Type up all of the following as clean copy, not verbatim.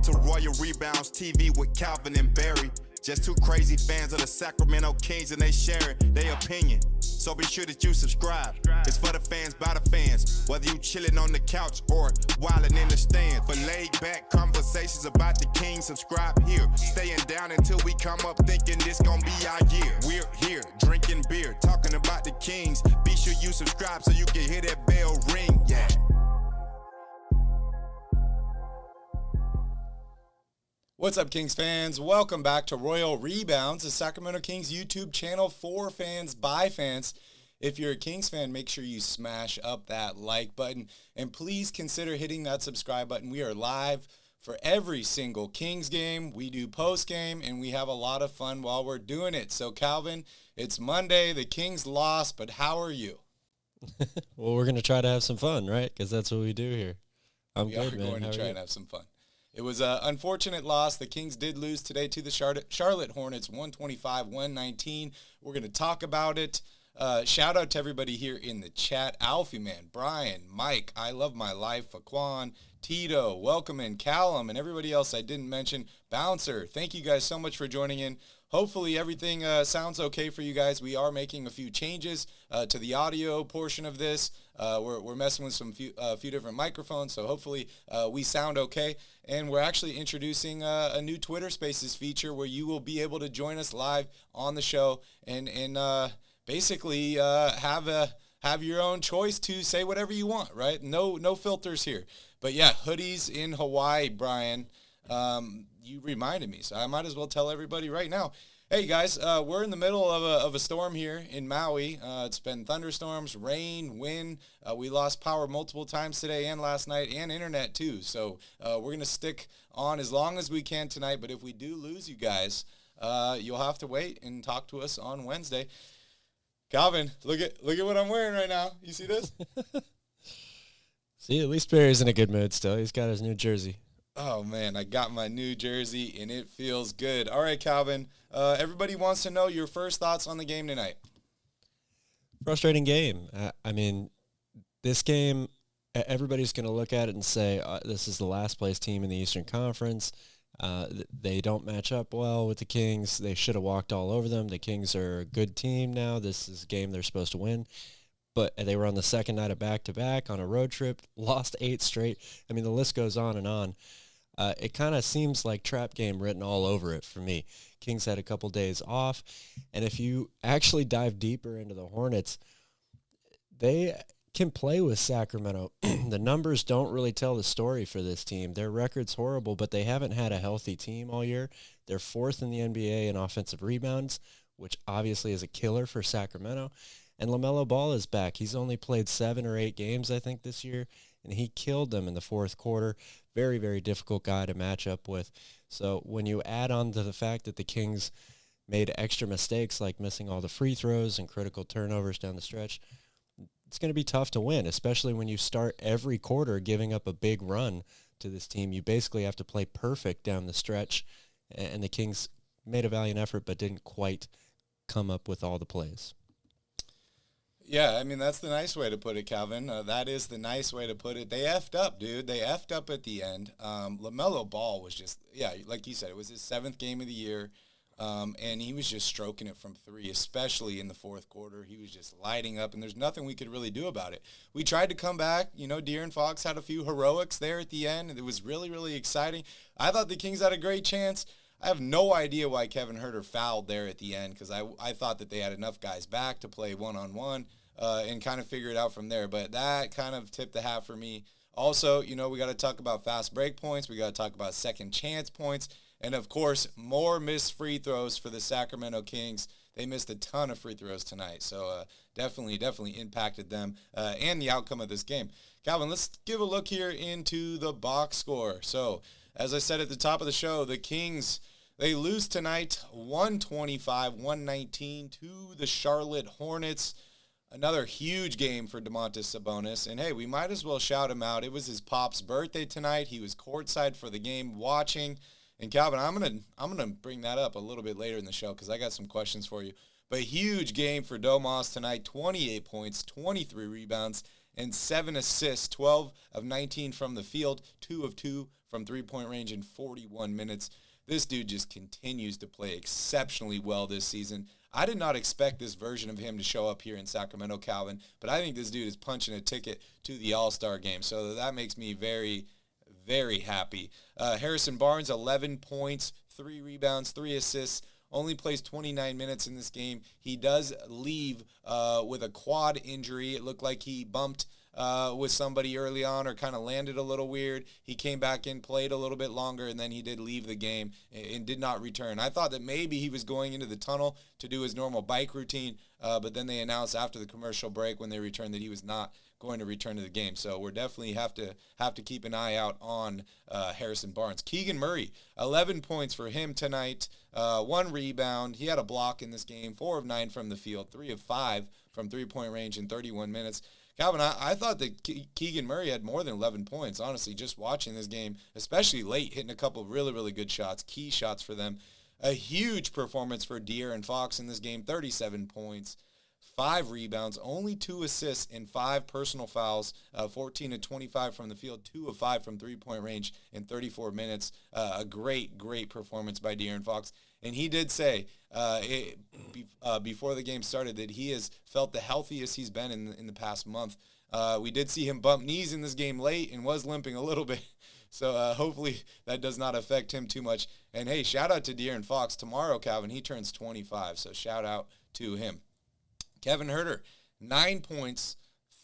to Royal Rebounds TV with Calvin and Barry. Just two crazy fans of the Sacramento Kings and they sharing their opinion. So be sure that you subscribe. It's for the fans, by the fans. Whether you chilling on the couch or wildin' in the stands. For laid back conversations about the Kings, subscribe here. Staying down until we come up thinking this gon' be our year. We're here drinking beer, talking about the Kings. Be sure you subscribe so you can hear that bell ring. Yeah. What's up, Kings fans? Welcome back to Royal Rebounds, the Sacramento Kings YouTube channel for fans by fans. If you're a Kings fan, make sure you smash up that like button and please consider hitting that subscribe button. We are live for every single Kings game. We do post game and we have a lot of fun while we're doing it. So Calvin, it's Monday. The Kings lost, but how are you? Well, we're going to try to have some fun, right? Because that's what we do here. We are going to try and have some fun. It was an unfortunate loss. The Kings did lose today to the Charlotte Hornets, 125-119. We're going to talk about it. Shout out to everybody here in the chat. Alfie Man, Brian, Mike, I Love My Life, Faquan, Tito, welcome in, Callum, and everybody else I didn't mention. Bouncer, thank you guys so much for joining in. Hopefully everything sounds okay for you guys. We are making a few changes to the audio portion of this. We're messing with a few different microphones, so hopefully we sound okay. And we're actually introducing a new Twitter Spaces feature where you will be able to join us live on the show and basically have your own choice to say whatever you want, right? No filters here. But yeah, hoodies in Hawaii, Brian. You reminded me, so I might as well tell everybody right now. Hey guys, we're in the middle of a storm here in Maui. It's been thunderstorms, rain, wind. We lost power multiple times today and last night, and internet too. So we're gonna stick on as long as we can tonight. But if we do lose you guys, you'll have to wait and talk to us on Wednesday. Calvin, look at what I'm wearing right now. You see this? See, at least Barry's in a good mood still. He's got his new jersey. Oh, man, I got my new jersey, and it feels good. All right, Calvin, everybody wants to know your first thoughts on the game tonight. Frustrating game. I mean, this game, everybody's going to look at it and say, this is the last place team in the Eastern Conference. They don't match up well with the Kings. They should have walked all over them. The Kings are a good team now. This is a game they're supposed to win. But they were on the second night of back-to-back on a road trip, lost 8 straight. I mean, the list goes on and on. It kind of seems like trap game written all over it for me. Kings had a couple days off, and if you actually dive deeper into the Hornets, they can play with Sacramento. The numbers don't really tell the story for this team. Their record's horrible, but they haven't had a healthy team all year. They're 4th in the NBA in offensive rebounds, which obviously is a killer for Sacramento. And LaMelo Ball is back. He's only played 7 or 8 games, I think, this year, and he killed them in the fourth quarter. Very, very difficult guy to match up with. So when you add on to the fact that the Kings made extra mistakes like missing all the free throws and critical turnovers down the stretch, it's going to be tough to win, especially when you start every quarter giving up a big run to this team. You basically have to play perfect down the stretch, and the Kings made a valiant effort but didn't quite come up with all the plays. Yeah, I mean, that's the nice way to put it, Calvin. That is the nice way to put it. They effed up, dude. They effed up at the end. LaMelo Ball was just, yeah, like you said, it was his 7th game of the year, and he was just stroking it from 3, especially in the fourth quarter. He was just lighting up, and there's nothing we could really do about it. We tried to come back. You know, De'Aaron Fox had a few heroics there at the end, and it was really, really exciting. I thought the Kings had a great chance. I have no idea why Kevin Huerter fouled there at the end because I thought that they had enough guys back to play one-on-one and kind of figure it out from there. But that kind of tipped the hat for me. Also, you know, we got to talk about fast break points. We got to talk about second chance points. And, of course, more missed free throws for the Sacramento Kings. They missed a ton of free throws tonight. So definitely impacted them and the outcome of this game. Calvin, let's give a look here into the box score. So, as I said at the top of the show, the Kings, they lose tonight 125-119 to the Charlotte Hornets. Another huge game for Domantas Sabonis. And, hey, we might as well shout him out. It was his pop's birthday tonight. He was courtside for the game watching. And, Calvin, I'm gonna bring that up a little bit later in the show because I got some questions for you. But huge game for Domas tonight, 28 points, 23 rebounds, and 7 assists, 12 of 19 from the field, 2 of 2 from three-point range in 41 minutes. This dude just continues to play exceptionally well this season. I did not expect this version of him to show up here in Sacramento, Calvin, but I think this dude is punching a ticket to the All-Star game, so that makes me very, very happy. Harrison Barnes, 11 points, 3 rebounds, 3 assists, only plays 29 minutes in this game. He does leave with a quad injury. It looked like he bumped with somebody early on or kind of landed a little weird. He came back in, played a little bit longer, and then he did leave the game and did not return. I thought that maybe he was going into the tunnel to do his normal bike routine, but then they announced after the commercial break when they returned that he was not going to return to the game. So we're definitely have to keep an eye out on Harrison Barnes. Keegan Murray, 11 points for him tonight, 1 rebound. He had a block in this game, 4 of 9 from the field, 3 of 5 from three-point range in 31 minutes. Calvin, I thought that Keegan Murray had more than 11 points, honestly, just watching this game, especially late, hitting a couple of really, really good shots, key shots for them. A huge performance for De'Aaron Fox in this game, 37 points, 5 rebounds, only 2 assists and 5 personal fouls, 14 of 25 from the field, 2 of 5 from three-point range in 34 minutes. A great, great performance by De'Aaron Fox. And he did say before the game started that he has felt the healthiest he's been in the past month. We did see him bump knees in this game late and was limping a little bit. So hopefully that does not affect him too much. And, hey, shout out to De'Aaron Fox. Tomorrow, Calvin, he turns 25, so shout out to him. Kevin Huerter, 9 points,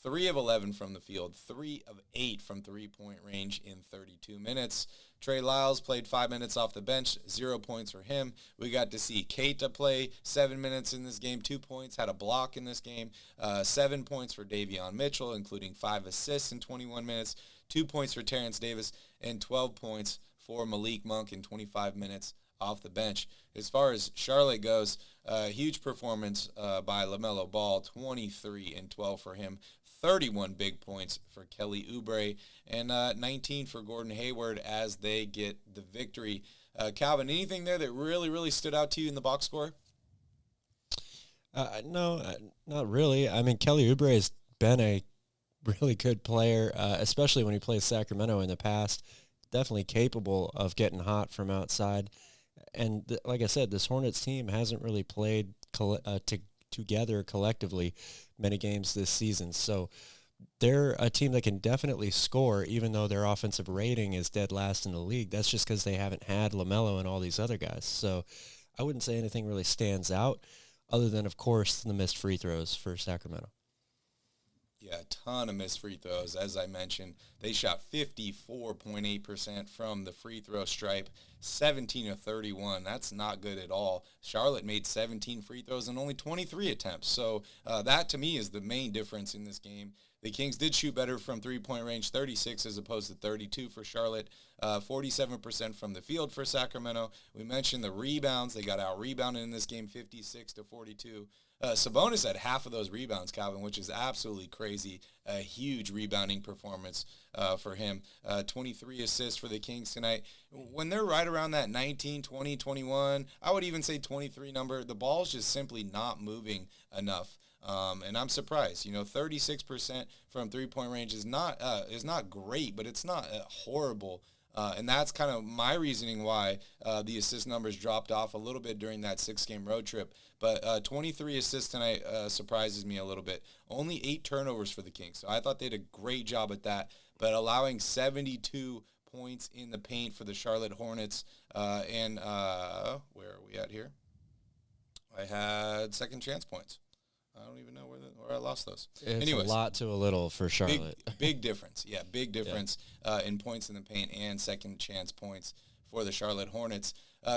3 of 11 from the field, 3 of 8 from three-point range in 32 minutes. Trey Lyles played 5 minutes off the bench, 0 points for him. We got to see Keita play 7 minutes in this game, 2 points, had a block in this game, 7 points for Davion Mitchell, including 5 assists in 21 minutes, 2 points for Terrence Davis, and 12 points for Malik Monk in 25 minutes off the bench. As far as Charlotte goes, huge performance by LaMelo Ball, 23 and 12 for him, 31 big points for Kelly Oubre, and 19 for Gordon Hayward as they get the victory. Calvin, anything there that really, really stood out to you in the box score? No, not really. I mean, Kelly Oubre has been a really good player, especially when he plays Sacramento in the past. Definitely capable of getting hot from outside. And like I said, this Hornets team hasn't really played together collectively many games this season. So they're a team that can definitely score, even though their offensive rating is dead last in the league. That's just because they haven't had LaMelo and all these other guys. So I wouldn't say anything really stands out other than, of course, the missed free throws for Sacramento. Yeah, a ton of missed free throws. As I mentioned, they shot 54.8% from the free throw stripe, 17 of 31. That's not good at all. Charlotte made 17 free throws and only 23 attempts. So that, to me, is the main difference in this game. The Kings did shoot better from three-point range, 36 as opposed to 32 for Charlotte, 47% from the field for Sacramento. We mentioned the rebounds. They got out-rebounded in this game, 56 to 42. Sabonis had half of those rebounds, Calvin, which is absolutely crazy. A huge rebounding performance for him. 23 assists for the Kings tonight. When they're right around that 19, 20, 21, I would even say 23 number, the ball's just simply not moving enough. And I'm surprised. 36% from three-point range is not great, but it's not horrible. And that's kind of my reasoning why the assist numbers dropped off a little bit during that 6-game road trip. But 23 assists tonight surprises me a little bit. Only 8 turnovers for the Kings. So I thought they did a great job at that. But allowing 72 points in the paint for the Charlotte Hornets. And where are we at here? I had second chance points. I don't even know where I lost those. It's a lot to a little for Charlotte. Big difference. Yeah, big difference in points in the paint and second chance points for the Charlotte Hornets.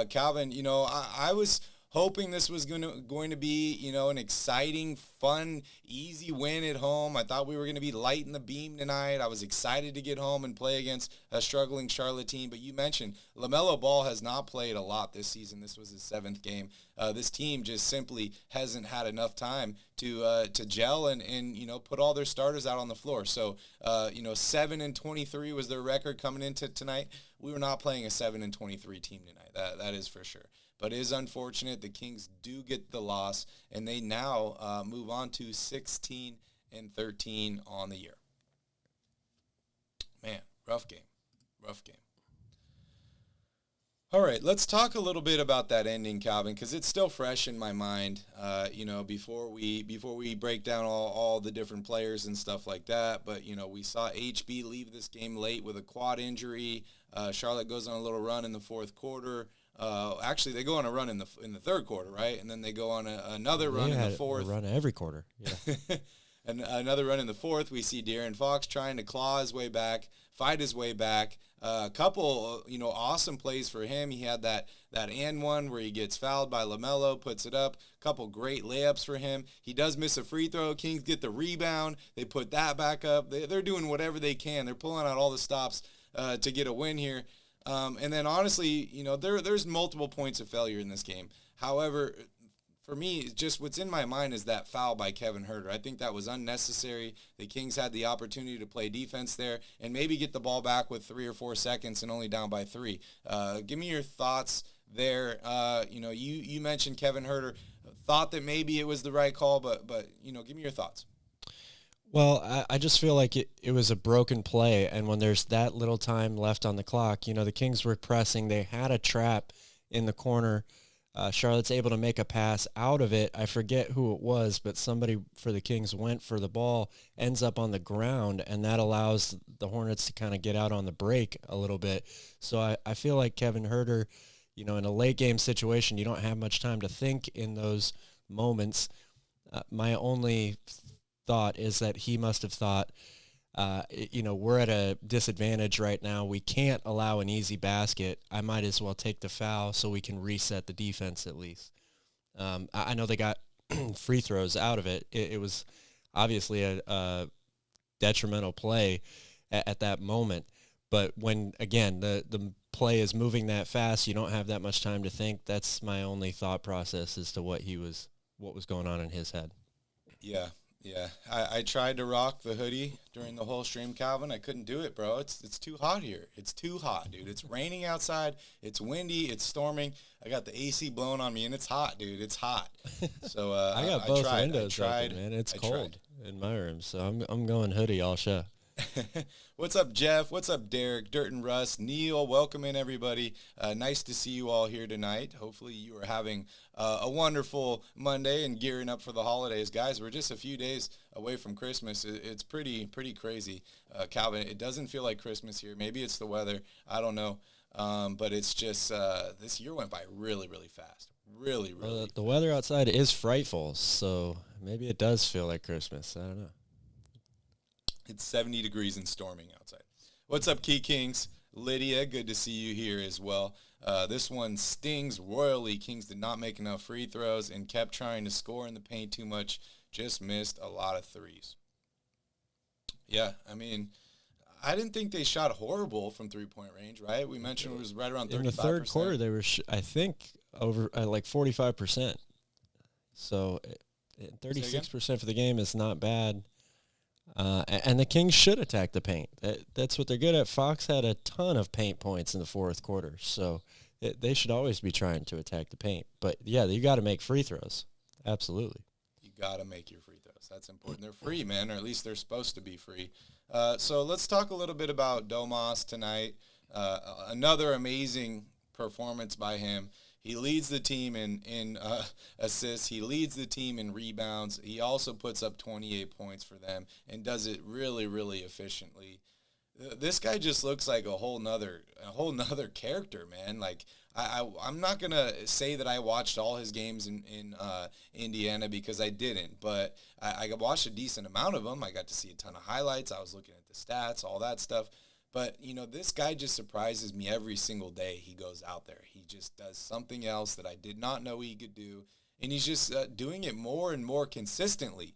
Calvin, I was hoping this was going to be, an exciting, fun, easy win at home. I thought we were going to be lighting the beam tonight. I was excited to get home and play against a struggling Charlotte team. But you mentioned LaMelo Ball has not played a lot this season. This was his 7th game. This team just simply hasn't had enough time to gel and put all their starters out on the floor. So 7-23 was their record coming into tonight. We were not playing a 7-23 team tonight. That is for sure. But it is unfortunate. The Kings do get the loss, and they now move on to 16-13 on the year. Man, rough game. All right, let's talk a little bit about that ending, Calvin, because it's still fresh in my mind. Before we break down all the different players and stuff like that, but we saw HB leave this game late with a quad injury. Charlotte goes on a little run in the fourth quarter. Actually, they go on a run in the third quarter, right? And then they go on another run in the fourth. A run every quarter. Yeah. And another run in the fourth. We see De'Aaron Fox trying to claw his way back, fight his way back. A couple, awesome plays for him. He had that and one where he gets fouled by LaMelo, puts it up. A couple great layups for him. He does miss a free throw. Kings get the rebound. They put that back up. They're doing whatever they can. They're pulling out all the stops to get a win here. And then honestly, there's multiple points of failure in this game. However, for me, just what's in my mind is that foul by Kevin Huerter. I think that was unnecessary. The Kings had the opportunity to play defense there and maybe get the ball back with 3 or 4 seconds and only down by 3. Give me your thoughts there. You mentioned Kevin Huerter. Thought that maybe it was the right call, but give me your thoughts. Well, I just feel like it was a broken play, and when there's that little time left on the clock, the Kings were pressing. They had a trap in the corner. Charlotte's able to make a pass out of it. I forget who it was, but somebody for the Kings went for the ball, ends up on the ground, and that allows the Hornets to kind of get out on the break a little bit. So I feel like Kevin Huerter, in a late game situation, you don't have much time to think in those moments. My only thought is that he must have thought, we're at a disadvantage right now. We can't allow an easy basket. I might as well take the foul so we can reset the defense at least. I know they got free throws out of it. It was obviously a detrimental play at that moment. But when, again, the play is moving that fast, you don't have that much time to think. That's my only thought process as to what was going on in his head. Yeah. Yeah, I tried to rock the hoodie during the whole stream, Calvin. I couldn't do it, bro. It's too hot here. It's too hot, dude. It's raining outside. It's windy. It's storming. I got the AC blowing on me, and it's hot, dude. It's hot. So I got both windows open, man. It's cold in my room, so I'm going hoodie all show. What's up, Jeff? What's up, Derek, Dirt and Russ, Neil? Welcome in, everybody. Nice to see you all here tonight. Hopefully you are having a wonderful Monday and gearing up for the holidays. Guys, we're just a few days away from Christmas. It's pretty crazy. Calvin, it doesn't feel like Christmas here. Maybe it's the weather. I don't know. But it's just this year went by really, really fast. Really. The weather outside is frightful, so maybe it does feel like Christmas. I don't know. It's 70 degrees and storming outside. What's up, Key Kings? Lydia, good to see you here as well. This one stings royally. Kings did not make enough free throws and kept trying to score in the paint too much. Just missed a lot of threes. Yeah, I mean, I didn't think they shot horrible from three-point range, right? We mentioned it was right around 35%. In the third quarter, they were, I think, over like 45%. So 36% for the game is not bad. And the Kings should attack the paint. That's what they're good at. Fox had a ton of paint points in the fourth quarter, so they should always be trying to attack the paint. But, yeah, you got to make free throws. Absolutely. You got to make your free throws. That's important. They're free, man, or at least they're supposed to be free. So let's talk a little bit about Domas tonight. Another amazing performance by him. He leads the team in assists. He leads the team in rebounds. He also puts up 28 points for them and does it really, really efficiently. This guy just looks like a whole nother character, man. Like I'm not gonna say that I watched all his games in Indiana because I didn't, but I watched a decent amount of them. I got to see a ton of highlights. I was looking at the stats, all that stuff. But, this guy just surprises me every single day he goes out there. He just does something else that I did not know he could do. And he's just doing it more and more consistently,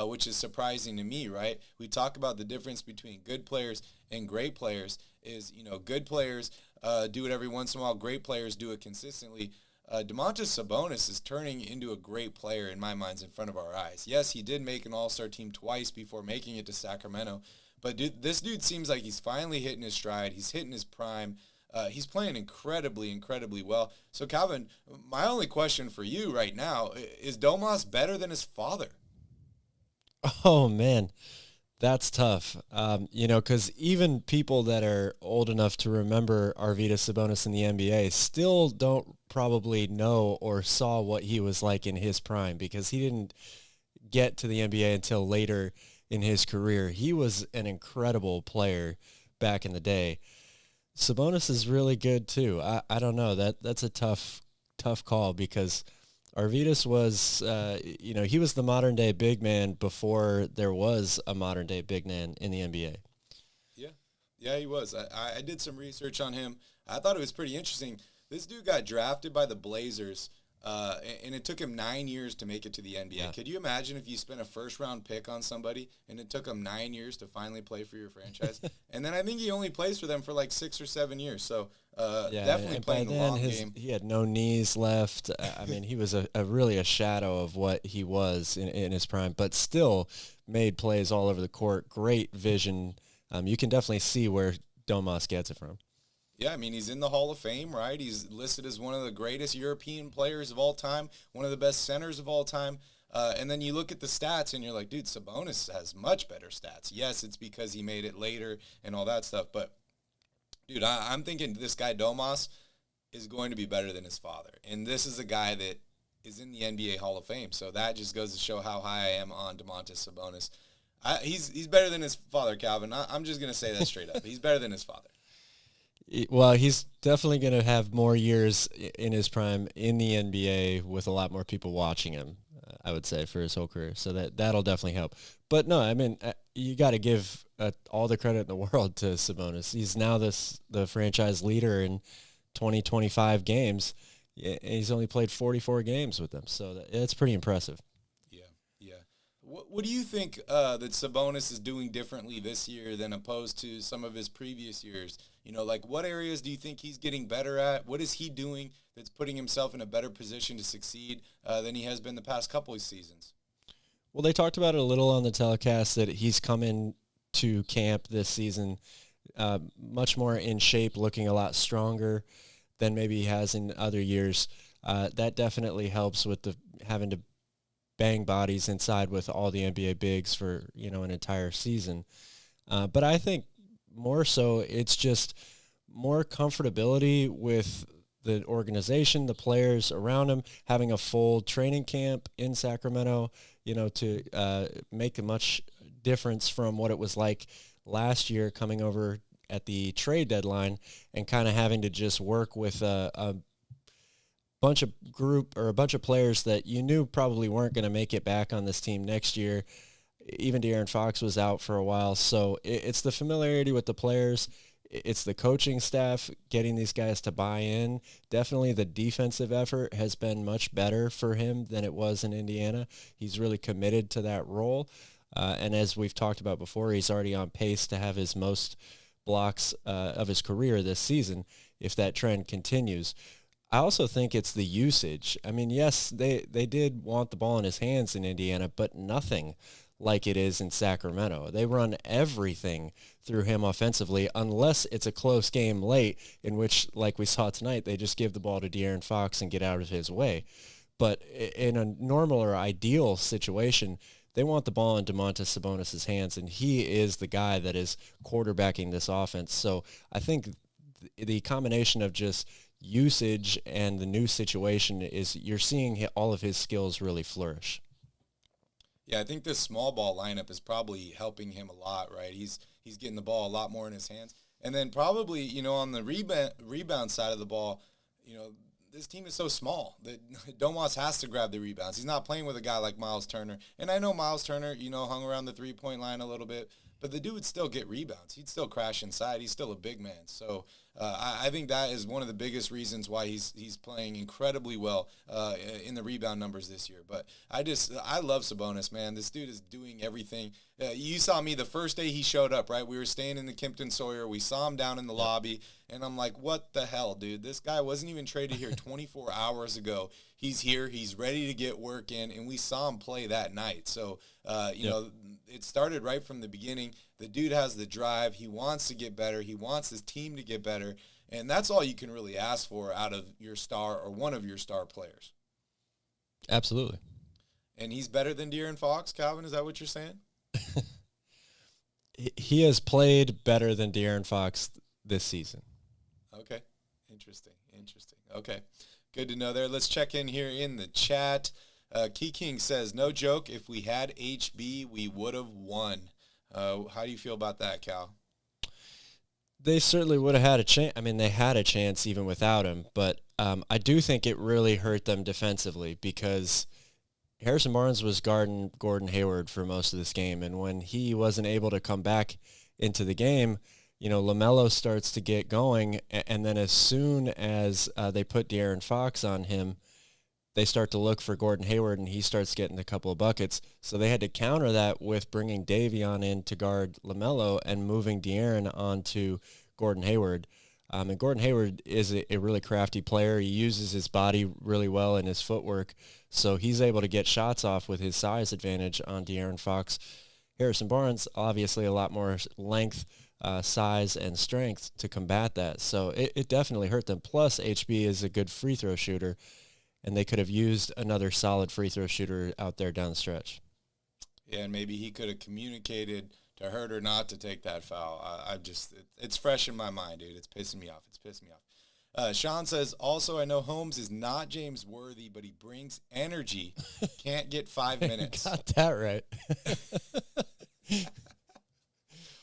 which is surprising to me, right? We talk about the difference between good players and great players is, good players do it every once in a while. Great players do it consistently. Domantas Sabonis is turning into a great player in my mind in front of our eyes. Yes, he did make an all-star team twice before making it to Sacramento. But this dude seems like he's finally hitting his stride. He's hitting his prime. He's playing incredibly, incredibly well. So, Calvin, my only question for you right now, is Domas better than his father? Oh, man. That's tough, because even people that are old enough to remember Arvydas Sabonis in the NBA still don't probably know or saw what he was like in his prime, because he didn't get to the NBA until later in his career. He was an incredible player back in the day. Sabonis is really good too. I don't know. That's a tough call, because Arvydas was, he was the modern day big man before there was a modern day big man in the NBA. Yeah, he was. I did some research on him. I thought it was pretty interesting. This dude got drafted by the Blazers, and it took him 9 years to make it to the NBA. Yeah. Could you imagine if you spent a first-round pick on somebody, and it took him 9 years to finally play for your franchise? And then I think he only plays for them for like 6 or 7 years. So definitely playing the long game. He had no knees left. I mean, he was really a shadow of what he was in his prime, but still made plays all over the court. Great vision. You can definitely see where Domas gets it from. Yeah, I mean, he's in the Hall of Fame, right? He's listed as one of the greatest European players of all time, one of the best centers of all time. And then you look at the stats, and you're like, dude, Sabonis has much better stats. Yes, it's because he made it later and all that stuff. But, dude, I'm thinking this guy Domas is going to be better than his father. And this is a guy that is in the NBA Hall of Fame. So that just goes to show how high I am on Domantas Sabonis. He's better than his father, Calvin. I'm just going to say that straight up. He's better than his father. Well, he's definitely going to have more years in his prime in the NBA with a lot more people watching him, I would say, for his whole career. So that'll definitely help. But no, I mean, you got to give all the credit in the world to Sabonis. He's now the franchise leader in 25 games. He's only played 44 games with them, so it's pretty impressive. Yeah. What do you think that Sabonis is doing differently this year than opposed to some of his previous years? Like what areas do you think he's getting better at? What is he doing that's putting himself in a better position to succeed than he has been the past couple of seasons? Well, they talked about it a little on the telecast that he's come in to camp this season much more in shape, looking a lot stronger than maybe he has in other years. That definitely helps with having to bang bodies inside with all the NBA bigs for, an entire season. But I think more so it's just more comfortability with the organization, the players around him, having a full training camp in Sacramento, to make a much difference from what it was like last year coming over at the trade deadline and kind of having to just work with a bunch of players that you knew probably weren't going to make it back on this team next year. Even De'Aaron Fox was out for a while. So it's the familiarity with the players. It's the coaching staff getting these guys to buy in. Definitely the defensive effort has been much better for him than it was in Indiana. He's really committed to that role. And as we've talked about before, he's already on pace to have his most blocks of his career this season if that trend continues. I also think it's the usage. I mean, yes, they did want the ball in his hands in Indiana, but nothing like it is in Sacramento. They run everything through him offensively, unless it's a close game late, in which, like we saw tonight, they just give the ball to De'Aaron Fox and get out of his way. But in a normal or ideal situation, they want the ball in Domantas Sabonis' hands, and he is the guy that is quarterbacking this offense. So I think the combination of just usage and the new situation is you're seeing all of his skills really flourish. Yeah, I think this small ball lineup is probably helping him a lot, right? He's getting the ball a lot more in his hands. And then probably, on the rebound side of the ball, this team is so small that Domas has to grab the rebounds. He's not playing with a guy like Miles Turner. And I know Miles Turner, hung around the three-point line a little bit, but the dude would still get rebounds. He'd still crash inside. He's still a big man. So I think that is one of the biggest reasons why he's playing incredibly well in the rebound numbers this year. But I love Sabonis, man. This dude is doing everything. You saw me the first day he showed up, right? We were staying in the Kimpton Sawyer. We saw him down in the lobby, and I'm like, what the hell, dude? This guy wasn't even traded here 24 hours ago. He's here. He's ready to get work in, and we saw him play that night. So, it started right from the beginning. The dude has the drive. He wants to get better. He wants his team to get better, and that's all you can really ask for out of your star or one of your star players. Absolutely. And he's better than De'Aaron Fox, Calvin? Is that what you're saying? he has played better than De'Aaron Fox this season. Okay. Interesting. Okay. Good to know there. Let's check in here in the chat. Key King says, no joke, if we had HB, we would have won. How do you feel about that, Cal? They certainly would have had a chance. I mean, they had a chance even without him, but I do think it really hurt them defensively because Harrison Barnes was guarding Gordon Hayward for most of this game, and when he wasn't able to come back into the game, LaMelo starts to get going, and then as soon as they put De'Aaron Fox on him, they start to look for Gordon Hayward, and he starts getting a couple of buckets. So they had to counter that with bringing Davion in to guard LaMelo and moving De'Aaron onto Gordon Hayward. And Gordon Hayward is a really crafty player. He uses his body really well and his footwork, so he's able to get shots off with his size advantage on De'Aaron Fox. Harrison Barnes, obviously a lot more length, size, and strength to combat that. So it definitely hurt them. Plus, HB is a good free throw shooter, and they could have used another solid free throw shooter out there down the stretch. Yeah, and maybe he could have communicated to Hurt or not to take that foul. It's fresh in my mind, dude. It's pissing me off. Sean says, also, I know Holmes is not James Worthy, but he brings energy. Can't get 5 minutes. Got that right.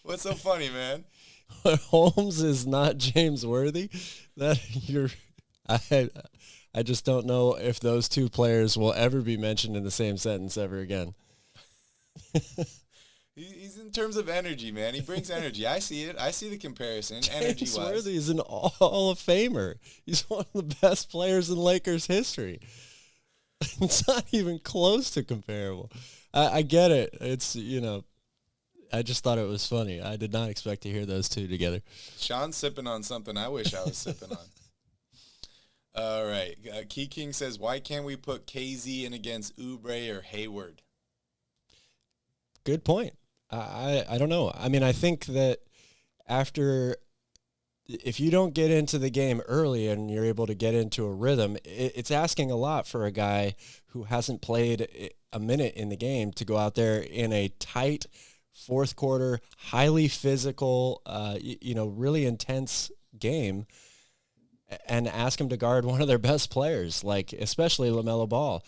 What's so funny, man? Holmes is not James Worthy. I just don't know if those two players will ever be mentioned in the same sentence ever again. He's in terms of energy, man. He brings energy. I see it. I see the comparison. Energy-wise. James Worthy is an Hall of Famer. He's one of the best players in Lakers history. It's not even close to comparable. I get it. It's, I just thought it was funny. I did not expect to hear those two together. Sean's sipping on something I wish I was sipping on. All right. Key King says, why can't we put KZ in against Oubre or Hayward? Good point. I don't know. I mean, I think that if you don't get into the game early and you're able to get into a rhythm, it's asking a lot for a guy who hasn't played a minute in the game to go out there in a tight fourth quarter, highly physical, really intense game and ask him to guard one of their best players, like especially LaMelo Ball.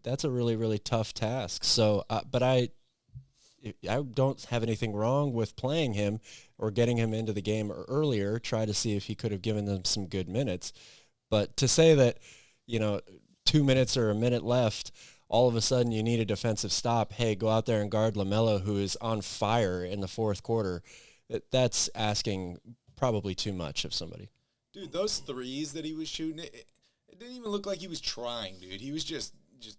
That's a really, really tough task. So, but I don't have anything wrong with playing him or getting him into the game earlier, try to see if he could have given them some good minutes. But to say that, 2 minutes or a minute left, all of a sudden you need a defensive stop, hey, go out there and guard LaMelo, who is on fire in the fourth quarter, that's asking probably too much of somebody. Dude, those threes that he was shooting, it didn't even look like he was trying, dude. He was just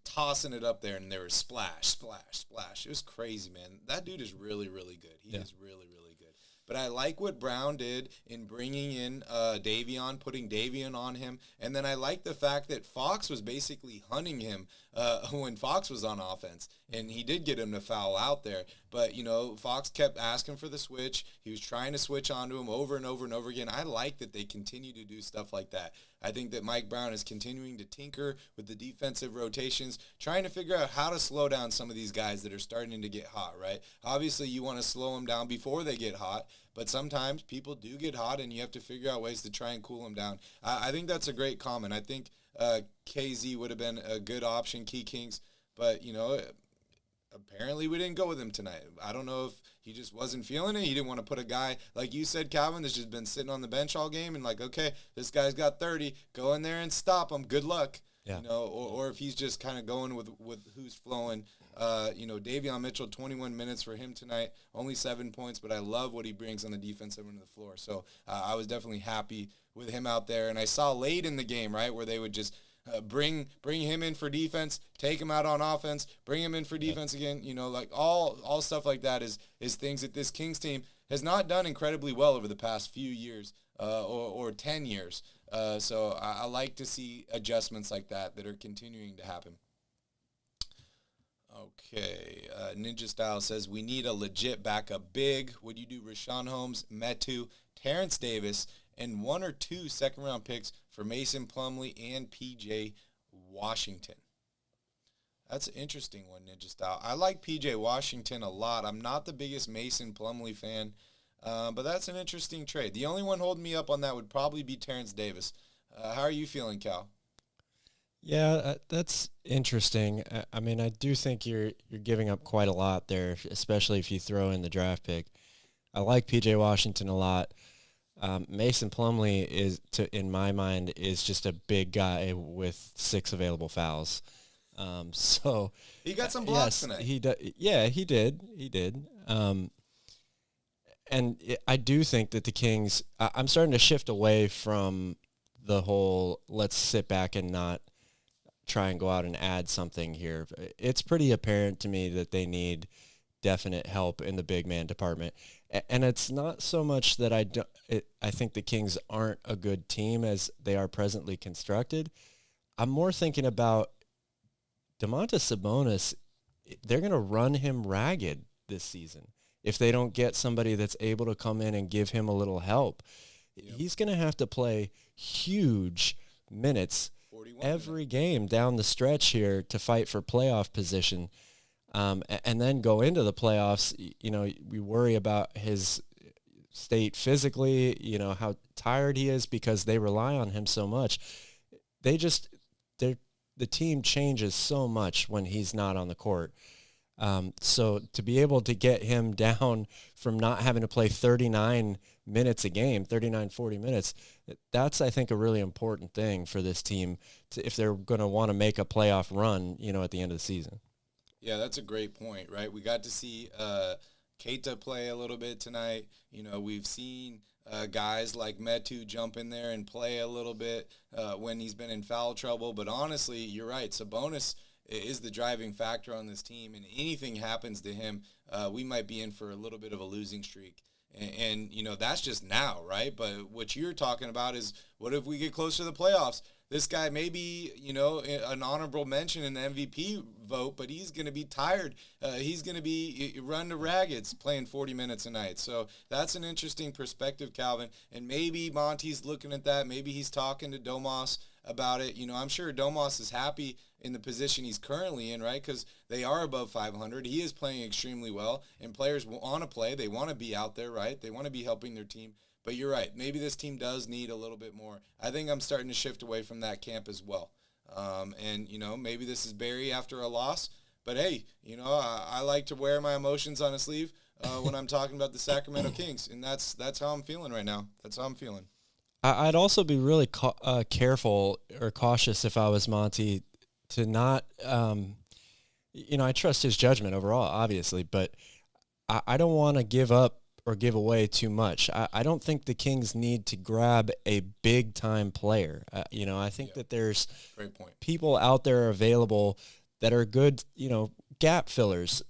tossing it up there, and there was splash, splash, splash. It was crazy, man. That dude is really, really good. He is really, really good. But I like what Brown did in bringing in Davion, putting Davion on him. And then I like the fact that Fox was basically hunting him when Fox was on offense. And he did get him to foul out there. But, Fox kept asking for the switch. He was trying to switch onto him over and over and over again. I like that they continue to do stuff like that. I think that Mike Brown is continuing to tinker with the defensive rotations, trying to figure out how to slow down some of these guys that are starting to get hot, right? Obviously, you want to slow them down before they get hot, but sometimes people do get hot, and you have to figure out ways to try and cool them down. I think that's a great comment. I think KZ would have been a good option, Key Kings, but, apparently we didn't go with him tonight. I don't know if he just wasn't feeling it. He didn't want to put a guy, like you said, Calvin, that's just been sitting on the bench all game and like, okay, this guy's got 30. Go in there and stop him. Good luck. Yeah. Or if he's just kind of going with who's flowing. Davion Mitchell, 21 minutes for him tonight, only 7 points, but I love what he brings on the defensive end of the floor. So I was definitely happy with him out there. And I saw late in the game, right, where they would just bring him in for defense, take him out on offense, bring him in for defense again. Like all stuff like that is things that this Kings team has not done incredibly well over the past few years or 10 years. So I like to see adjustments like that are continuing to happen. Okay, Ninja Style says, we need a legit backup big. Would you do Rashawn Holmes, Metu, Terrence Davis, and 1 or 2 second-round picks for Mason Plumlee and P.J. Washington? That's an interesting one, Ninja Style. I like P.J. Washington a lot. I'm not the biggest Mason Plumlee fan, but that's an interesting trade. The only one holding me up on that would probably be Terrence Davis. How are you feeling, Cal? Yeah, that's interesting. I mean, I do think you're giving up quite a lot there, especially if you throw in the draft pick. I like P.J. Washington a lot. Mason Plumlee in my mind, is just a big guy with 6 available fouls. So he got some blocks yes, tonight. He did. I do think that the Kings. I'm starting to shift away from the whole let's sit back and not try and go out and add something here. It's pretty apparent to me that they need definite help in the big man department. And it's not so much that I think the Kings aren't a good team as they are presently constructed. I'm more thinking about Domantas Sabonis. They're going to run him ragged this season if they don't get somebody that's able to come in and give him a little help. Yep. He's going to have to play huge minutes every game down the stretch here to fight for playoff position. And then go into the playoffs, we worry about his state physically, how tired he is because they rely on him so much. The team changes so much when he's not on the court. So to be able to get him down from not having to play 39 minutes a game, 40 minutes, that's, I think, a really important thing for this team if they're going to want to make a playoff run, at the end of the season. Yeah, that's a great point, right? We got to see Keita play a little bit tonight. We've seen guys like Metu jump in there and play a little bit when he's been in foul trouble. But honestly, you're right. Sabonis is the driving factor on this team, and anything happens to him, we might be in for a little bit of a losing streak. And that's just now, right? But what you're talking about is what if we get closer to the playoffs? This guy may be, an honorable mention in the MVP vote, but he's going to be tired. He's going to be run to raggeds playing 40 minutes a night. So that's an interesting perspective, Calvin. And maybe Monty's looking at that. Maybe he's talking to Domas about it. I'm sure Domas is happy in the position he's currently in, right? Because they are above 500. He is playing extremely well, and players want to play. They want to be out there, right? They want to be helping their team. But you're right. Maybe this team does need a little bit more. I think I'm starting to shift away from that camp as well. And maybe this is Barry after a loss. But, hey, I like to wear my emotions on a sleeve when I'm talking about the Sacramento Kings. And that's how I'm feeling right now. That's how I'm feeling. I'd also be really careful or cautious if I was Monty to not I trust his judgment overall, obviously. But I don't want to give up or give away too much. I don't think the Kings need to grab a big-time player. I think that there's great point. People out there available that are good, gap fillers,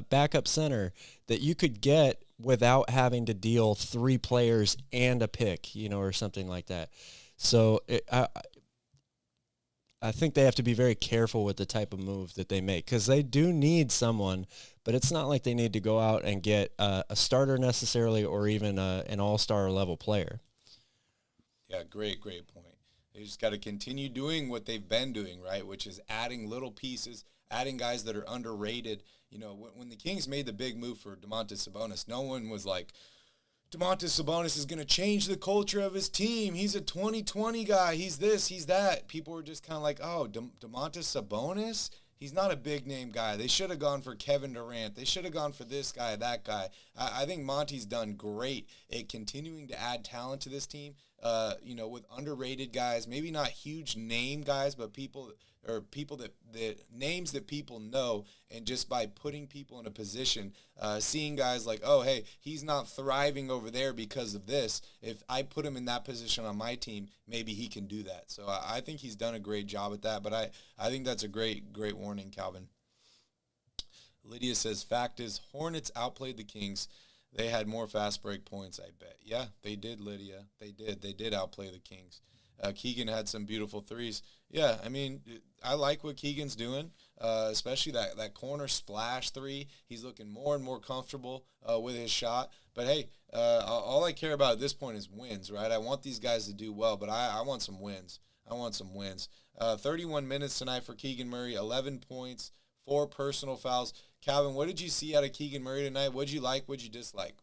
backup center that you could get without having to deal 3 players and a pick, or something like that. So I think they have to be very careful with the type of move that they make because they do need someone, but it's not like they need to go out and get a starter necessarily or even an all-star level player. Yeah, great point. They just got to continue doing what they've been doing, right, which is adding little pieces, adding guys that are underrated. When the Kings made the big move for Domantas Sabonis, no one was like, Domantas Sabonis is going to change the culture of his team. He's a 2020 guy. He's this, he's that. People were just kind of like, oh, Domantas Sabonis? He's not a big-name guy. They should have gone for Kevin Durant. They should have gone for this guy, that guy. I think Monty's done great at continuing to add talent to this team, with underrated guys, maybe not huge name guys, but people that names that people know, and just by putting people in a position, seeing guys like, oh, hey, he's not thriving over there because of this. If I put him in that position on my team, maybe he can do that. So I think he's done a great job at that, but I think that's a great warning, Calvin. Lydia says, fact is, Hornets outplayed the Kings. They had more fast break points, I bet. Yeah, they did, Lydia. They did outplay the Kings. Keegan had some beautiful threes. Yeah, I mean, I like what Keegan's doing, especially that corner splash three. He's looking more and more comfortable with his shot. But, hey, all I care about at this point is wins, right? I want these guys to do well, but I want some wins. I want some wins. 31 minutes tonight for Keegan Murray, 11 points, 4 personal fouls. Calvin, what did you see out of Keegan Murray tonight? What did you like? What did you dislike?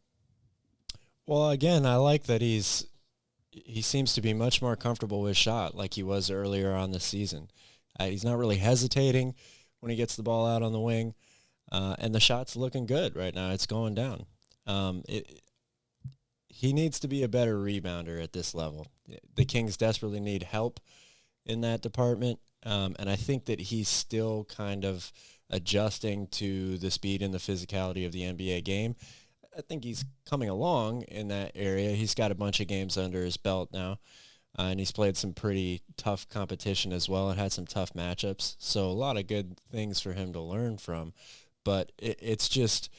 Well, again, I like that he seems to be much more comfortable with his shot like he was earlier on this season. He's not really hesitating when he gets the ball out on the wing, and the shot's looking good right now. It's going down. He needs to be a better rebounder at this level. The Kings desperately need help in that department, and I think that he's still kind of adjusting to the speed and the physicality of the NBA game. I think he's coming along in that area. He's got a bunch of games under his belt now, and he's played some pretty tough competition as well and had some tough matchups. So a lot of good things for him to learn from. But it's just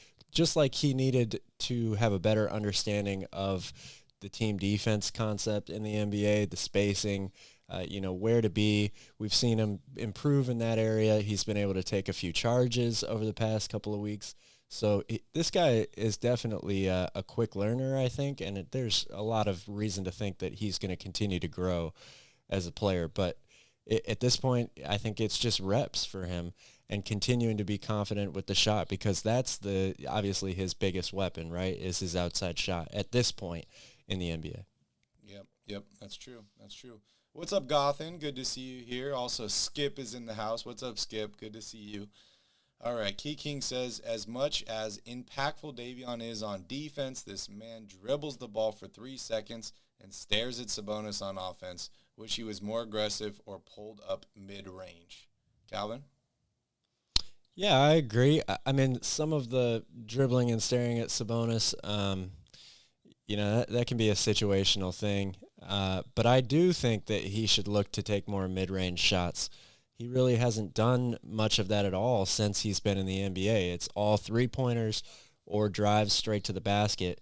like he needed to have a better understanding of the team defense concept in the NBA, the spacing, where to be. We've seen him improve in that area. He's been able to take a few charges over the past couple of weeks. So this guy is definitely a quick learner, I think, and there's a lot of reason to think that he's going to continue to grow as a player. But at this point, I think it's just reps for him and continuing to be confident with the shot, because that's obviously his biggest weapon, right, is his outside shot at this point in the NBA. Yep, that's true. What's up, Gothan? Good to see you here. Also, Skip is in the house. What's up, Skip? Good to see you. All right, Key King says, as much as impactful Davion is on defense, this man dribbles the ball for 3 seconds and stares at Sabonis on offense. Wish he was more aggressive or pulled up mid-range. Calvin? Yeah, I agree. I mean, some of the dribbling and staring at Sabonis, that can be a situational thing. But I do think that he should look to take more mid-range shots. He really hasn't done much of that at all since he's been in the NBA. It's all three-pointers or drives straight to the basket.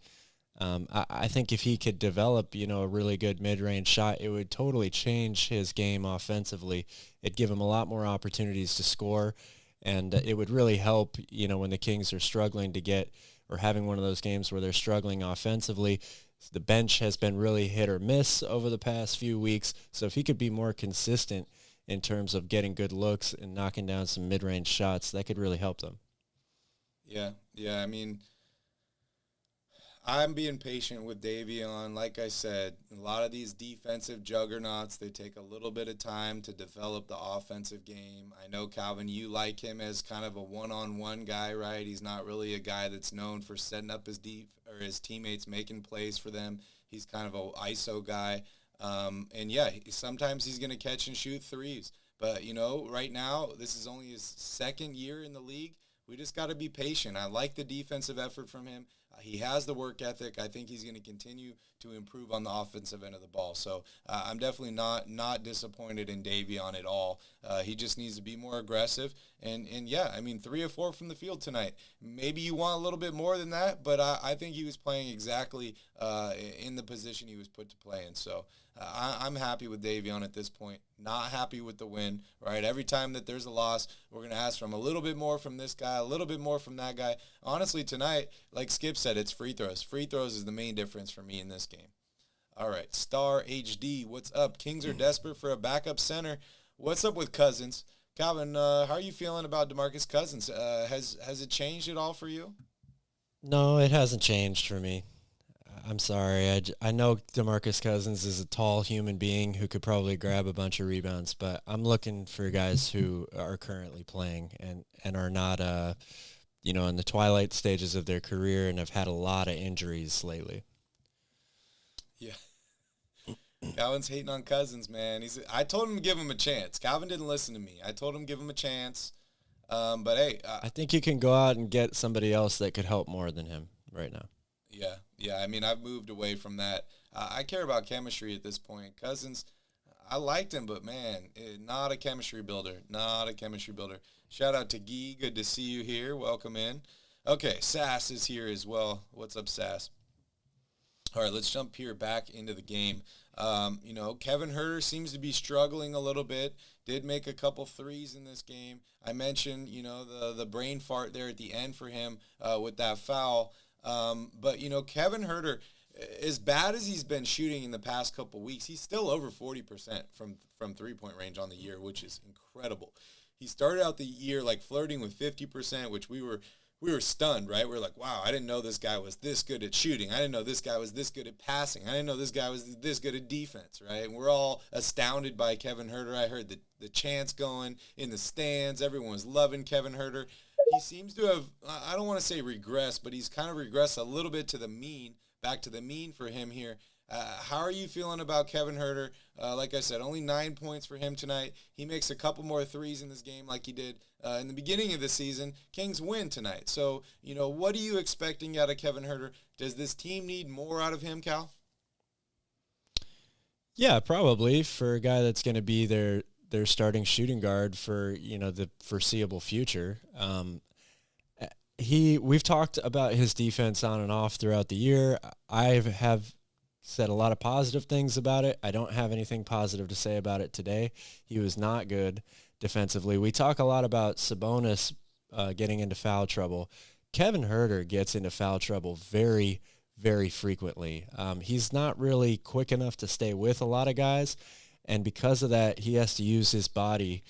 I think if he could develop, a really good mid-range shot, it would totally change his game offensively. It'd give him a lot more opportunities to score, and it would really help, when the Kings are struggling to get or having one of those games where they're struggling offensively. The bench has been really hit or miss over the past few weeks, so if he could be more consistent in terms of getting good looks and knocking down some mid-range shots, that could really help them. Yeah. I mean, I'm being patient with Davion. Like I said, a lot of these defensive juggernauts, they take a little bit of time to develop the offensive game. I know, Calvin, you like him as kind of a one-on-one guy, right? He's not really a guy that's known for setting up his teammates, making plays for them. He's kind of an ISO guy. Sometimes he's going to catch and shoot threes. But, right now, this is only his second year in the league. We just got to be patient. I like the defensive effort from him. He has the work ethic. I think he's going to continue to improve on the offensive end of the ball. So I'm definitely not disappointed in Davion at all. He just needs to be more aggressive. And 3 or 4 from the field tonight. Maybe you want a little bit more than that, but I think he was playing exactly in the position he was put to play in. So I'm happy with Davion at this point. Not happy with the win, right? Every time that there's a loss, we're going to ask for a little bit more from this guy, a little bit more from that guy. Honestly, tonight, like Skip said, it's free throws. Free throws is the main difference for me in this game. All right, Star HD, what's up? Kings are desperate for a backup center. What's up with Cousins? Calvin, how are you feeling about DeMarcus Cousins? Has it changed at all for you? No, it hasn't changed for me. I'm sorry. I know DeMarcus Cousins is a tall human being who could probably grab a bunch of rebounds, but I'm looking for guys who are currently playing and are not, in the twilight stages of their career and have had a lot of injuries lately. Yeah. Calvin's hating on Cousins, man. I told him to give him a chance. Calvin didn't listen to me. I told him to give him a chance. But, hey. I think you can go out and get somebody else that could help more than him right now. Yeah. I mean, I've moved away from that. I care about chemistry at this point. Cousins, I liked him, but, man, not a chemistry builder. Shout out to Guy. Good to see you here. Welcome in. Okay, Sass is here as well. What's up, Sass? All right, let's jump here back into the game. Kevin Huerter seems to be struggling a little bit. Did make a couple threes in this game. I mentioned, the brain fart there at the end for him with that foul. But Kevin Huerter, as bad as he's been shooting in the past couple weeks, he's still over 40% from three-point range on the year, which is incredible. He started out the year like flirting with 50%, which we were stunned, right? We were like, wow, I didn't know this guy was this good at shooting. I didn't know this guy was this good at passing. I didn't know this guy was this good at defense, right? And we're all astounded by Kevin Huerter. I heard the chants going in the stands. Everyone was loving Kevin Huerter. He seems to have, I don't want to say regressed, but he's kind of regressed a little bit to the mean, back to the mean for him here. How are you feeling about Kevin Huerter? Like I said, only 9 points for him tonight. He makes a couple more threes in this game like he did in the beginning of the season. Kings win tonight. So, what are you expecting out of Kevin Huerter? Does this team need more out of him, Cal? Yeah, probably, for a guy that's going to be their starting shooting guard for, the foreseeable future. We've talked about his defense on and off throughout the year. I have said a lot of positive things about it. I don't have anything positive to say about it today. He was not good defensively. We talk a lot about Sabonis getting into foul trouble. Kevin Huerter gets into foul trouble very, very frequently. He's not really quick enough to stay with a lot of guys, and because of that, he has to use his body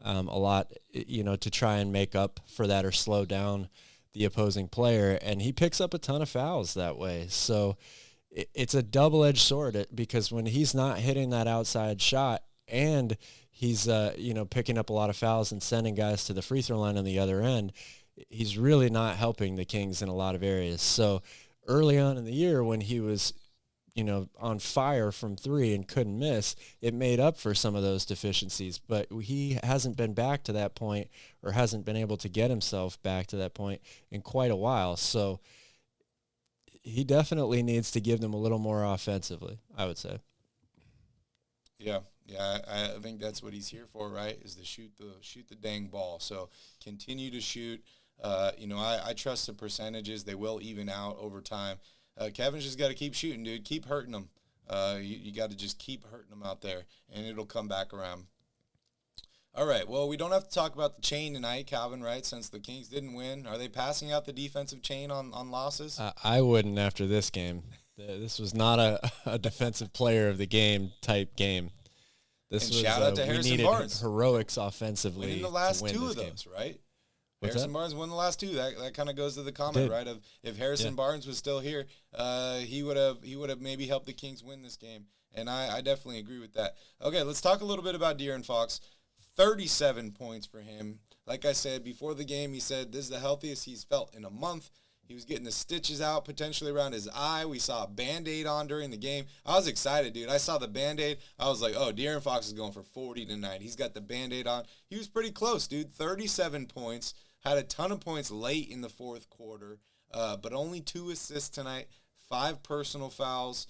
a lot, to try and make up for that or slow down the opposing player, and he picks up a ton of fouls that way. So it's a double-edged sword, because when he's not hitting that outside shot and he's, picking up a lot of fouls and sending guys to the free throw line on the other end, he's really not helping the Kings in a lot of areas. So early on in the year when he was, on fire from three and couldn't miss, it made up for some of those deficiencies. But he hasn't been back to that point, or hasn't been able to get himself back to that point in quite a while. So he definitely needs to give them a little more offensively, I would say. Yeah, I think that's what he's here for, right? Is to shoot the dang ball. So continue to shoot. I trust the percentages; they will even out over time. Kevin's just got to keep shooting, dude. Keep hurting them. You got to just keep hurting them out there, and it'll come back around. All right, well, we don't have to talk about the chain tonight, Calvin, right, since the Kings didn't win. Are they passing out the defensive chain on losses? I wouldn't after this game. This was not a defensive player of the game type game. This was, shout out to Harrison Barnes. Heroics offensely. Winning the last two of game. those, right? What's Harrison that? Barnes won the last two. That kind of goes to the comment, right? Of if Harrison Barnes was still here, he would have maybe helped the Kings win this game. And I definitely agree with that. Okay, let's talk a little bit about De'Aaron Fox. 37 points for him. Like I said, before the game, he said this is the healthiest he's felt in a month. He was getting the stitches out potentially around his eye. We saw a Band-Aid on during the game. I was excited, dude. I saw the Band-Aid. I was like, oh, De'Aaron Fox is going for 40 tonight. He's got the Band-Aid on. He was pretty close, dude. 37 points. Had a ton of points late in the fourth quarter, but only 2 assists tonight, 5 personal fouls.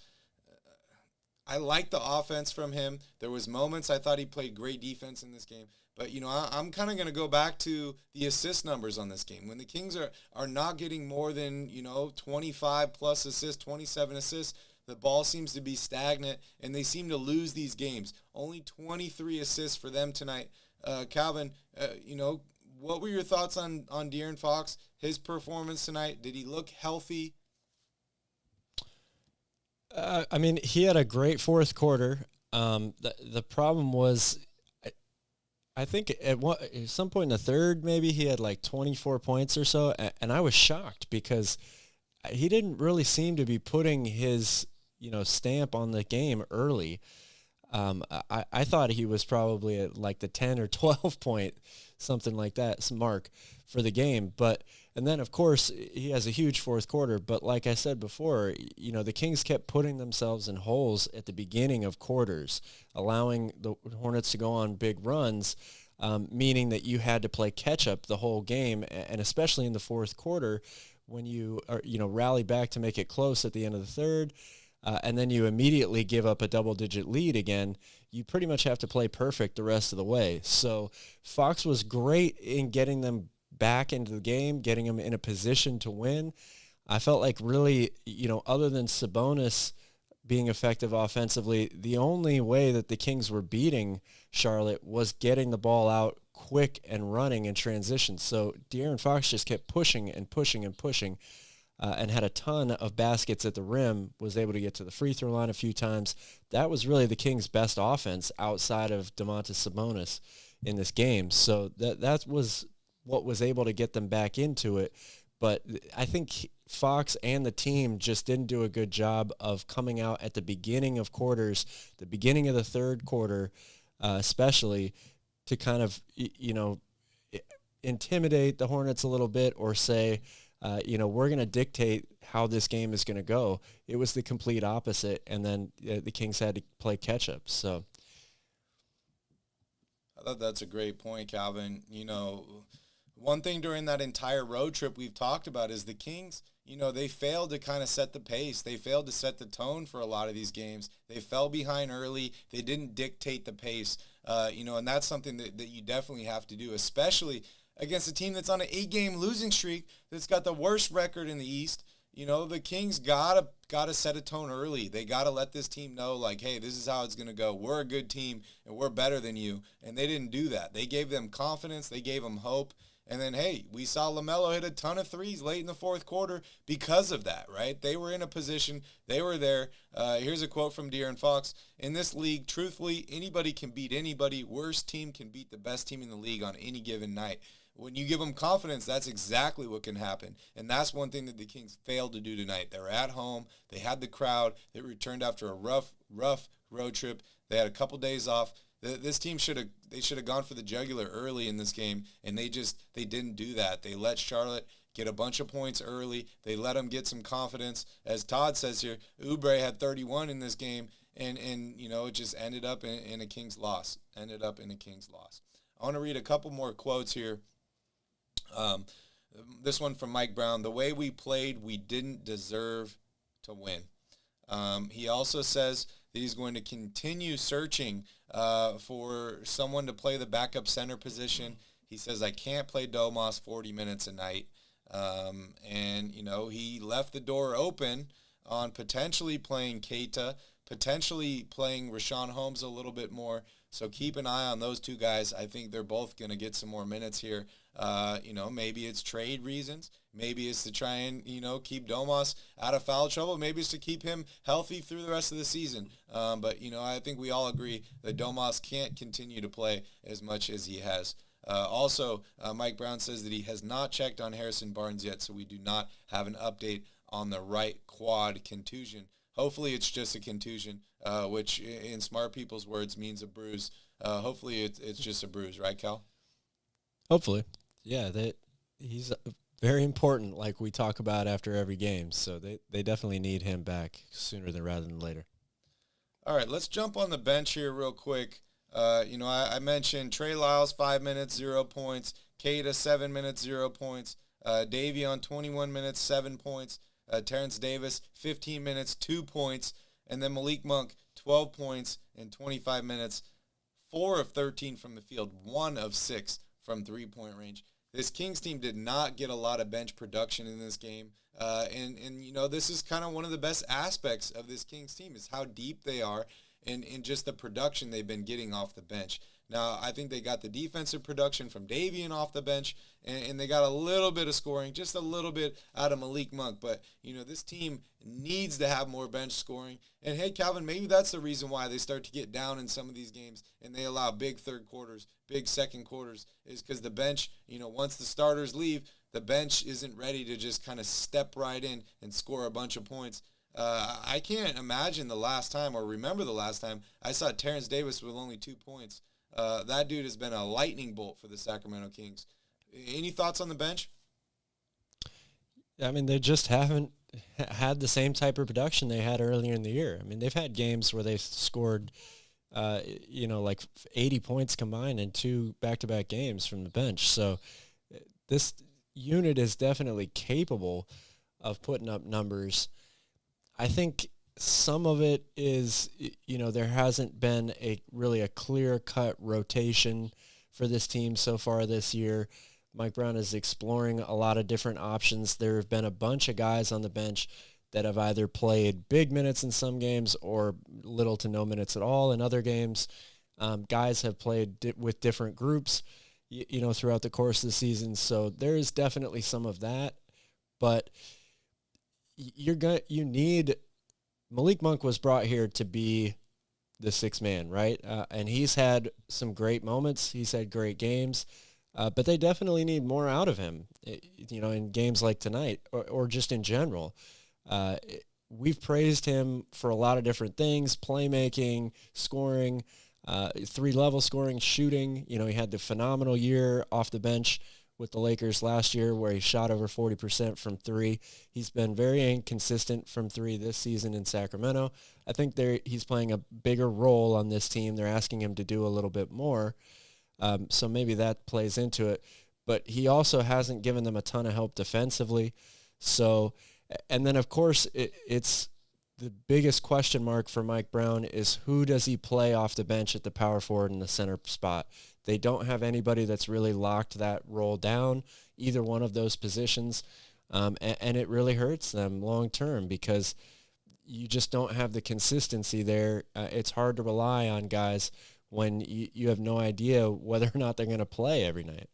I like the offense from him. There was moments I thought he played great defense in this game. But, I'm kind of going to go back to the assist numbers on this game. When the Kings are not getting more than, 25-plus assists, 27 assists, the ball seems to be stagnant, and they seem to lose these games. Only 23 assists for them tonight. Calvin, what were your thoughts on De'Aaron Fox, his performance tonight? Did he look healthy? He had a great fourth quarter. The problem was, I think at some point in the third, maybe he had like 24 points or so, and I was shocked because he didn't really seem to be putting his, stamp on the game early. I thought he was probably at like the 10 or 12 point, something like that, mark for the game. And then, of course, he has a huge fourth quarter. But like I said before, the Kings kept putting themselves in holes at the beginning of quarters, allowing the Hornets to go on big runs, meaning that you had to play catch-up the whole game, and especially in the fourth quarter when you rally back to make it close at the end of the third, and then you immediately give up a double-digit lead again. You pretty much have to play perfect the rest of the way. So Fox was great in getting them back into the game, getting them in a position to win. I felt like really, other than Sabonis being effective offensively, the only way that the Kings were beating Charlotte was getting the ball out quick and running in transition. So De'Aaron Fox just kept pushing and pushing and pushing. and had a ton of baskets at the rim, was able to get to the free throw line a few times. That was really the Kings' best offense outside of Domantas Sabonis in this game. So that was what was able to get them back into it. But I think Fox and the team just didn't do a good job of coming out at the beginning of quarters, the beginning of the third quarter, especially, to kind of, intimidate the Hornets a little bit, or say, we're going to dictate how this game is going to go. It was the complete opposite, and then the Kings had to play catch-up. So I thought that's a great point, Calvin. One thing during that entire road trip we've talked about is the Kings, they failed to kind of set the pace. They failed to set the tone for a lot of these games. They fell behind early. They didn't dictate the pace, and that's something that you definitely have to do, especially against a team that's on an 8-game losing streak that's got the worst record in the East. The Kings gotta set a tone early. They gotta let this team know, like, hey, this is how it's gonna go. We're a good team and we're better than you. And they didn't do that. They gave them confidence. They gave them hope. And then, hey, we saw LaMelo hit a ton of threes late in the fourth quarter because of that, right? They were in a position. They were there. Here's a quote from De'Aaron Fox. In this league, truthfully, anybody can beat anybody. Worst team can beat the best team in the league on any given night. When you give them confidence, that's exactly what can happen. And that's one thing that the Kings failed to do tonight. They were at home. They had the crowd. They returned after a rough road trip. They had a couple days off. This team should have gone for the jugular early in this game, and they didn't do that. They let Charlotte get a bunch of points early. They let them get some confidence. As Todd says here, Oubre had 31 in this game, and it just ended up in a Kings loss. I want to read a couple more quotes here. This one from Mike Brown. The way we played, we didn't deserve to win. He also says that he's going to continue searching for someone to play the backup center position. He says, I can't play Domas 40 minutes a night. And he left the door open on potentially playing Keita, potentially playing Rashawn Holmes a little bit more. So keep an eye on those two guys. I think they're both going to get some more minutes here. Maybe it's trade reasons. Maybe it's to try and, keep Domas out of foul trouble. Maybe it's to keep him healthy through the rest of the season. But I think we all agree that Domas can't continue to play as much as he has. Also, Mike Brown says that he has not checked on Harrison Barnes yet, so we do not have an update on the right quad contusion. Hopefully it's just a contusion, which in smart people's words means a bruise. Hopefully it's just a bruise, right, Cal? Hopefully. Yeah, he's very important, like we talk about after every game. So they definitely need him back sooner rather than later. All right, let's jump on the bench here real quick. I mentioned Trey Lyles, 5 minutes, 0 points. Keita, 7 minutes, 0 points. Davion, 21 minutes, 7 points. Terrence Davis, 15 minutes, 2 points. And then Malik Monk, 12 points in 25 minutes, 4 of 13 from the field, 1 of 6 from three-point range. This Kings team did not get a lot of bench production in this game. And this is kind of one of the best aspects of this Kings team is how deep they are and just the production they've been getting off the bench. Now, I think they got the defensive production from Davion off the bench, and they got a little bit of scoring, just a little bit out of Malik Monk. But, this team needs to have more bench scoring. And, hey, Calvin, maybe that's the reason why they start to get down in some of these games and they allow big third quarters, big second quarters, is because the bench, once the starters leave, the bench isn't ready to just kind of step right in and score a bunch of points. I can't imagine the last time or remember the last time I saw Terrence Davis with only 2 points. That dude has been a lightning bolt for the Sacramento Kings. Any thoughts on the bench? I mean, they just haven't had the same type of production they had earlier in the year. I mean, they've had games where they've scored, like 80 points combined in 2 back-to-back games from the bench. So this unit is definitely capable of putting up numbers. I think some of it is, there hasn't been a clear-cut rotation for this team so far this year. Mike Brown is exploring a lot of different options. There have been a bunch of guys on the bench that have either played big minutes in some games or little to no minutes at all in other games. Guys have played with different groups, throughout the course of the season. So there is definitely some of that. But you need Malik Monk was brought here to be the sixth man, right? And he's had some great moments. He's had great games, but they definitely need more out of him, in games like tonight or just in general. We've praised him for a lot of different things: playmaking, scoring, 3-level scoring, shooting. He had the phenomenal year off the bench with the Lakers last year where he shot over 40% from three. He's been very inconsistent from three this season in Sacramento. I think he's playing a bigger role on this team. They're asking him to do a little bit more. So maybe that plays into it. But he also hasn't given them a ton of help defensively. So, and then of course it's the biggest question mark for Mike Brown is who does he play off the bench at the power forward in the center spot? They don't have anybody that's really locked that role down, either one of those positions, and it really hurts them long term because you just don't have the consistency there. It's hard to rely on guys when you have no idea whether or not they're going to play every night.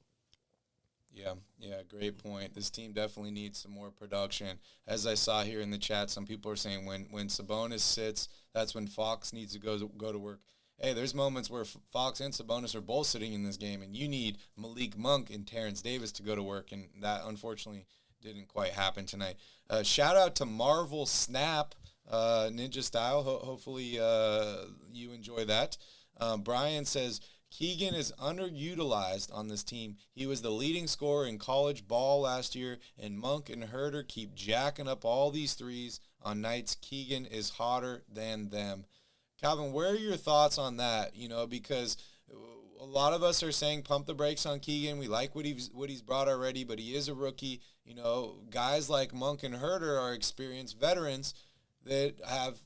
Yeah, great point. This team definitely needs some more production. As I saw here in the chat, some people are saying when Sabonis sits, that's when Fox needs to go to work. Hey, there's moments where Fox and Sabonis are both sitting in this game, and you need Malik Monk and Terrence Davis to go to work, and that unfortunately didn't quite happen tonight. Shout out to Marvel Snap, Ninja Style. Hopefully you enjoy that. Brian says, Keegan is underutilized on this team. He was the leading scorer in college ball last year, and Monk and Herter keep jacking up all these threes on nights Keegan is hotter than them. Calvin, where are your thoughts on that? Because a lot of us are saying pump the brakes on Keegan. We like what he's brought already, but he is a rookie. Guys like Monk and Herter are experienced veterans that have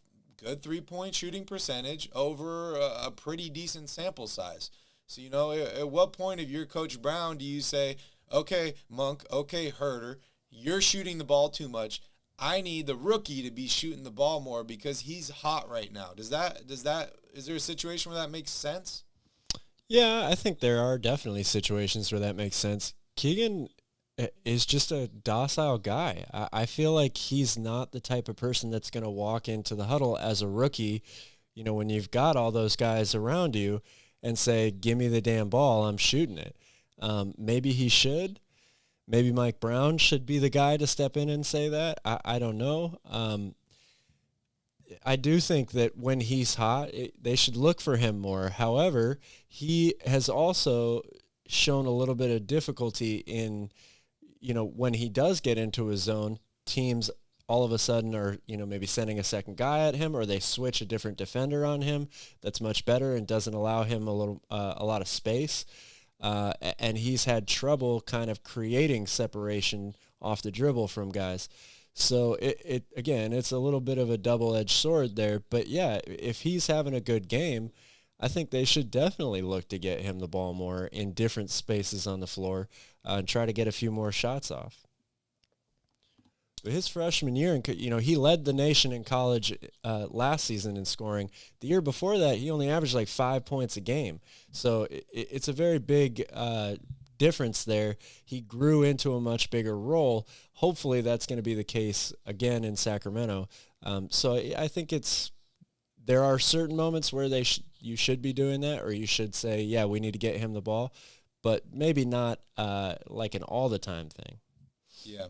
good three-point shooting percentage over a pretty decent sample size. So, at what point of your Coach Brown do you say, okay, Monk, okay, Herter, you're shooting the ball too much. I need the rookie to be shooting the ball more because he's hot right now. Is there a situation where that makes sense? Yeah, I think there are definitely situations where that makes sense. Keegan is just a docile guy. I feel like he's not the type of person that's going to walk into the huddle as a rookie, when you've got all those guys around you and say, give me the damn ball, I'm shooting it. Maybe he should. Maybe Mike Brown should be the guy to step in and say that. I don't know. I do think that when he's hot, they should look for him more. However, he has also shown a little bit of difficulty in, when he does get into his zone, teams all of a sudden are, maybe sending a second guy at him, or they switch a different defender on him that's much better and doesn't allow him a lot of space. And he's had trouble kind of creating separation off the dribble from guys. So it's a little bit of a double-edged sword there. But yeah, if he's having a good game, I think they should definitely look to get him the ball more in different spaces on the floor and try to get a few more shots off. But his freshman year, he led the nation in college last season in scoring. The year before that, he only averaged like 5 points a game. So it's a very big difference there. He grew into a much bigger role. Hopefully that's going to be the case again in Sacramento. So I think there are certain moments where you should be doing that, or you should say, yeah, we need to get him the ball, but maybe not like an all-the-time thing. Yeah.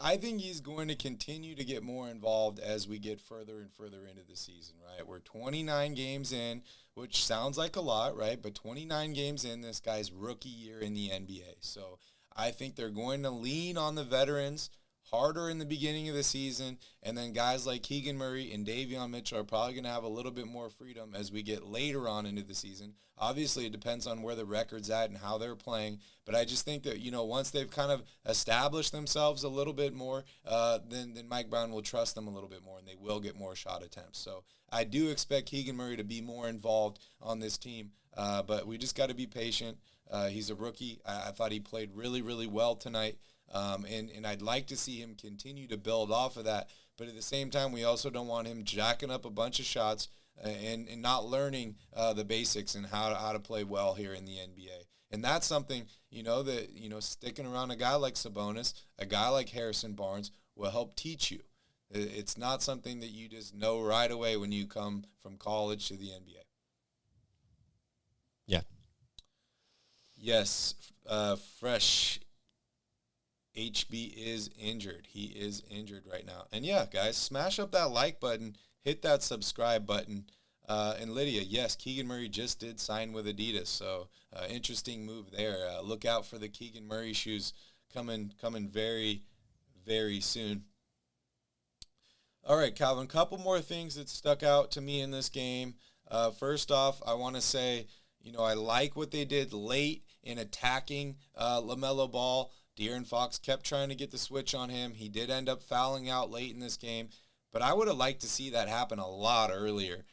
I think he's going to continue to get more involved as we get further and further into the season, right? We're 29 games in, which sounds like a lot, right? But 29 games in, this guy's rookie year in the NBA. So I think they're going to lean on the veterans harder in the beginning of the season, and then guys like Keegan Murray and Davion Mitchell are probably going to have a little bit more freedom as we get later on into the season. Obviously, it depends on where the record's at and how they're playing, but I just think that, once they've kind of established themselves a little bit more, then Mike Brown will trust them a little bit more, and they will get more shot attempts. So I do expect Keegan Murray to be more involved on this team, but we just got to be patient. He's a rookie. I thought he played really, really well tonight. And I'd like to see him continue to build off of that. But at the same time, we also don't want him jacking up a bunch of shots and not learning the basics and how to play well here in the NBA. And that's something, sticking around a guy like Sabonis, a guy like Harrison Barnes will help teach you. It's not something that you just know right away when you come from college to the NBA. Yeah. Yes, Fresh HB is injured. He is injured right now. And yeah, guys, smash up that like button, hit that subscribe button. And Lydia, yes, Keegan Murray just did sign with Adidas, so interesting move there. Look out for the Keegan Murray shoes coming very, very soon. All right, Calvin, couple more things that stuck out to me in this game. First off, I want to say, I like what they did late in attacking LaMelo Ball. De'Aaron Fox kept trying to get the switch on him. He did end up fouling out late in this game, but I would have liked to see that happen a lot earlier.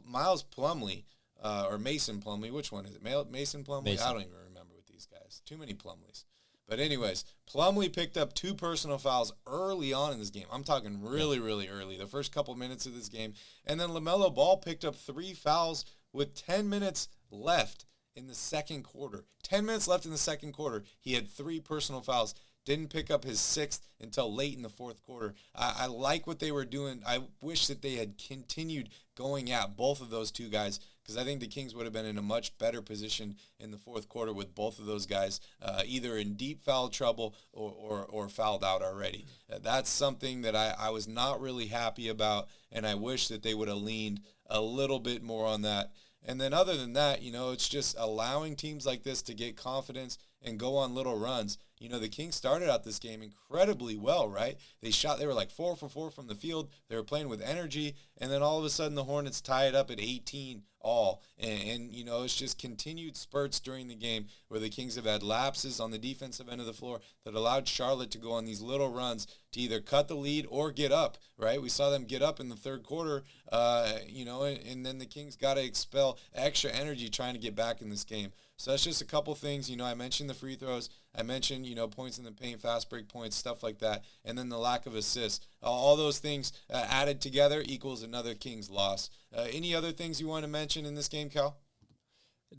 Miles Plumlee, or Mason Plumlee, which one is it? Mason Plumlee? Mason. I don't even remember with these guys. Too many Plumlees. But anyways, Plumlee picked up 2 personal fouls early on in this game. I'm talking really, really early, the first couple minutes of this game. And then LaMelo Ball picked up 3 fouls with 10 minutes left in the second quarter. 10 minutes left in the second quarter. He had 3 personal fouls. Didn't pick up his 6th until late in the fourth quarter. I like what they were doing. I wish that they had continued going at both of those 2 guys, because I think the Kings would have been in a much better position in the fourth quarter with both of those guys either in deep foul trouble or fouled out already. That's something that I was not really happy about, and I wish that they would have leaned a little bit more on that. And then other than that, it's just allowing teams like this to get confidence and go on little runs. The Kings started out this game incredibly well, right? They were like 4 for 4 from the field. They were playing with energy, and then all of a sudden the Hornets tie it up at 18 all. And it's just continued spurts during the game where the Kings have had lapses on the defensive end of the floor that allowed Charlotte to go on these little runs to either cut the lead or get up, right? We saw them get up in the third quarter, and then the Kings got to expel extra energy trying to get back in this game. So that's just a couple things. I mentioned the free throws. I mentioned, points in the paint, fast break points, stuff like that. And then the lack of assists. All those things added together equals another Kings loss. Any other things you want to mention in this game, Cal?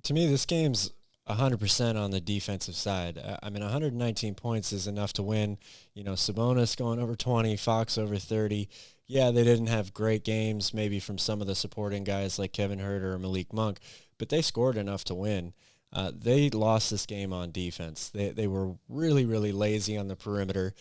To me, this game's 100% on the defensive side. 119 points is enough to win. Sabonis going over 20, Fox over 30. Yeah, they didn't have great games maybe from some of the supporting guys like Kevin Huerter or Malik Monk, but they scored enough to win. They lost this game on defense. They were really, really lazy on the perimeter.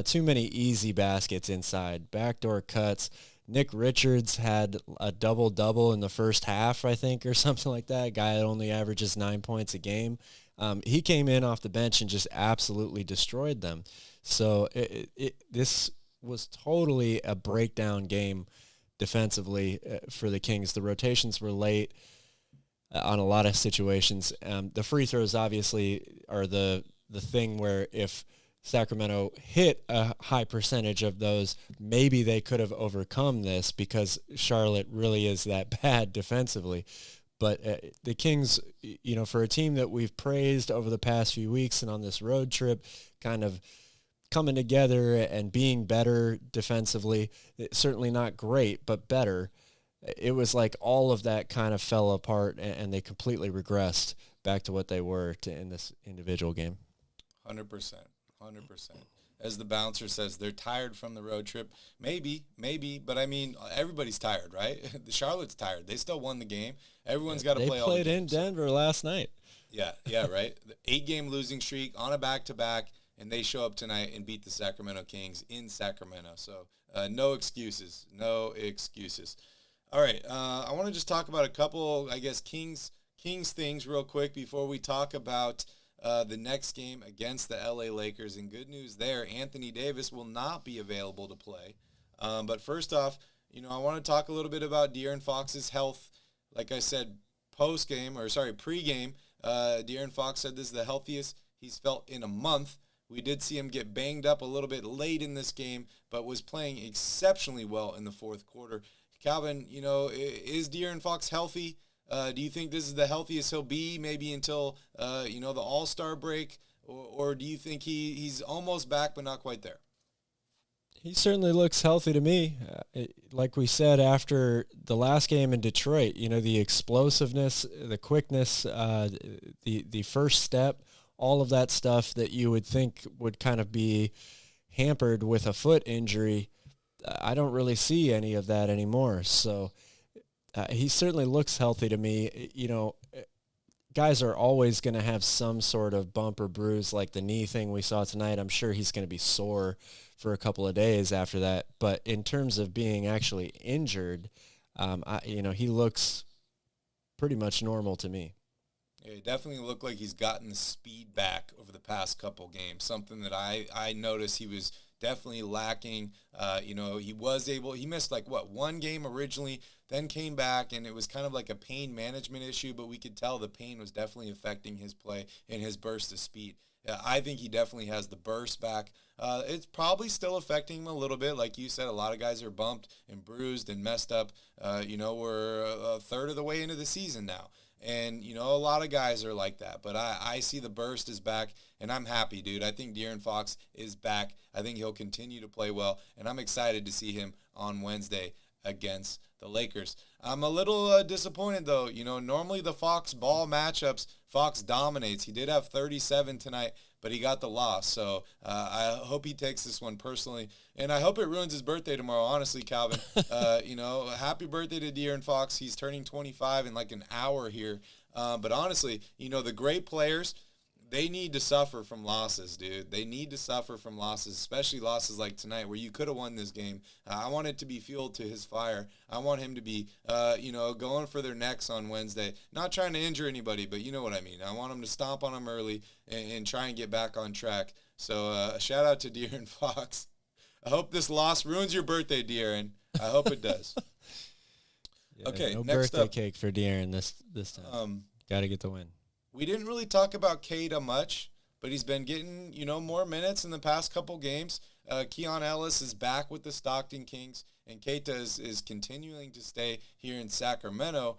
Too many easy baskets inside, backdoor cuts. Nick Richards had a double-double in the first half, I think, or something like that. A guy that only averages 9 points a game. He came in off the bench and just absolutely destroyed them. So this was totally a breakdown game defensively for the Kings. The rotations were late on a lot of situations. The free throws obviously are the thing where if Sacramento hit a high percentage of those, maybe they could have overcome this because Charlotte really is that bad defensively. But the Kings, for a team that we've praised over the past few weeks and on this road trip, kind of coming together and being better defensively, certainly not great, but better. It was like all of that kind of fell apart and they completely regressed back to what they were in this individual game. 100%. As the bouncer says, they're tired from the road trip. Maybe, but everybody's tired, right? The Charlotte's tired. They still won the game. Everyone's got to play all the games. They played in Denver last night. Yeah, right. The 8-game losing streak on a back-to-back, and they show up tonight and beat the Sacramento Kings in Sacramento. So no excuses. All right, I want to just talk about a couple, Kings things real quick before we talk about the next game against the LA Lakers. And good news there, Anthony Davis will not be available to play. But first off, I want to talk a little bit about De'Aaron Fox's health. Like I said, pregame, De'Aaron Fox said this is the healthiest he's felt in a month. We did see him get banged up a little bit late in this game, but was playing exceptionally well in the fourth quarter. Calvin, is De'Aaron Fox healthy? Do you think this is the healthiest he'll be maybe until, the All-Star break? Or do you think he's almost back but not quite there? He certainly looks healthy to me. Like we said after the last game in Detroit, the explosiveness, the quickness, the first step, all of that stuff that you would think would kind of be hampered with a foot injury I don't really see any of that anymore. So he certainly looks healthy to me. You know, guys are always going to have some sort of bump or bruise, like the knee thing we saw tonight. I'm sure he's going to be sore for a couple of days after that. But in terms of being actually injured, he looks pretty much normal to me. Yeah, he definitely looked like he's gotten the speed back over the past couple games, something that I noticed he was definitely lacking. He missed one game originally, then came back, and it was kind of like a pain management issue, but we could tell the pain was definitely affecting his play and his burst of speed. I think he definitely has the burst back. It's probably still affecting him a little bit. Like you said, a lot of guys are bumped and bruised and messed up. We're a third of the way into the season now. And, a lot of guys are like that. But I see the burst is back, and I'm happy, dude. I think De'Aaron Fox is back. I think he'll continue to play well, and I'm excited to see him on Wednesday against the Lakers. I'm a little disappointed, though. Normally the Fox ball matchups, Fox dominates. He did have 37 tonight, but he got the loss. So I hope he takes this one personally. And I hope it ruins his birthday tomorrow, honestly, Calvin. Happy birthday to De'Aaron Fox. He's turning 25 in like an hour here. But honestly, the great players, they need to suffer from losses, dude. They need to suffer from losses, especially losses like tonight where you could have won this game. I want it to be fueled to his fire. I want him to be, going for their necks on Wednesday. Not trying to injure anybody, but you know what I mean. I want him to stomp on them early and try and get back on track. So shout out to De'Aaron Fox. I hope this loss ruins your birthday, De'Aaron. I hope it does. Yeah, okay, no next birthday up, cake for De'Aaron this time. Got to get the win. We didn't really talk about Keita much, but he's been getting, more minutes in the past couple games. Keon Ellis is back with the Stockton Kings, and Keita is continuing to stay here in Sacramento.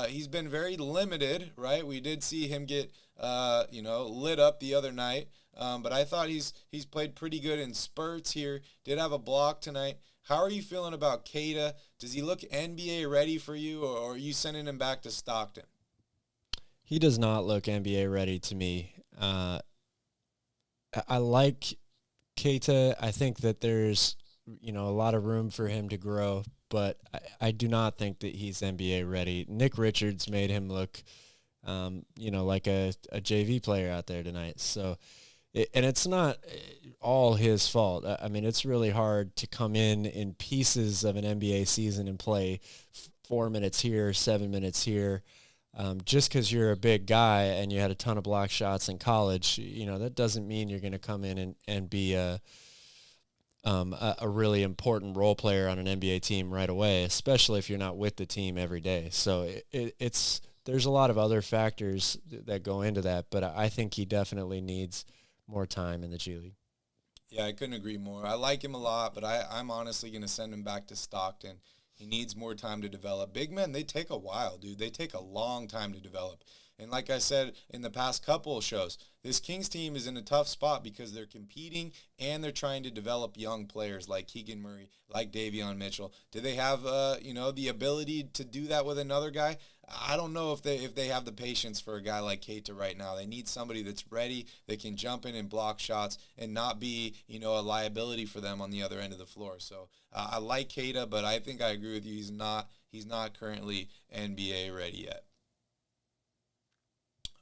He's been very limited, right? We did see him get, lit up the other night, but I thought he's played pretty good in spurts here. Did have a block tonight. How are you feeling about Keita? Does he look NBA ready for you, or are you sending him back to Stockton? He does not look NBA ready to me. I like Keita. I think that there's, a lot of room for him to grow, but I do not think that he's NBA ready. Nick Richards made him look, like a JV player out there tonight. So, and it's not all his fault. I mean, it's really hard to come in pieces of an NBA season and play 4 minutes here, 7 minutes here. Just because you're a big guy and you had a ton of block shots in college, that doesn't mean you're going to come in and be a really important role player on an NBA team right away, especially if you're not with the team every day. So there's a lot of other factors that go into that, but I think he definitely needs more time in the G League. Yeah, I couldn't agree more. I like him a lot, but I'm honestly going to send him back to Stockton. He needs more time to develop. Big men, they take a while, dude. They take a long time to develop. And like I said in the past couple of shows, this Kings team is in a tough spot because they're competing and they're trying to develop young players like Keegan Murray, like Davion Mitchell. Do they have, the ability to do that with another guy? I don't know if they have the patience for a guy like Keita right now. They need somebody that's ready, that can jump in and block shots and not be, a liability for them on the other end of the floor. So I like Keita, but I think I agree with you. He's not currently NBA ready yet.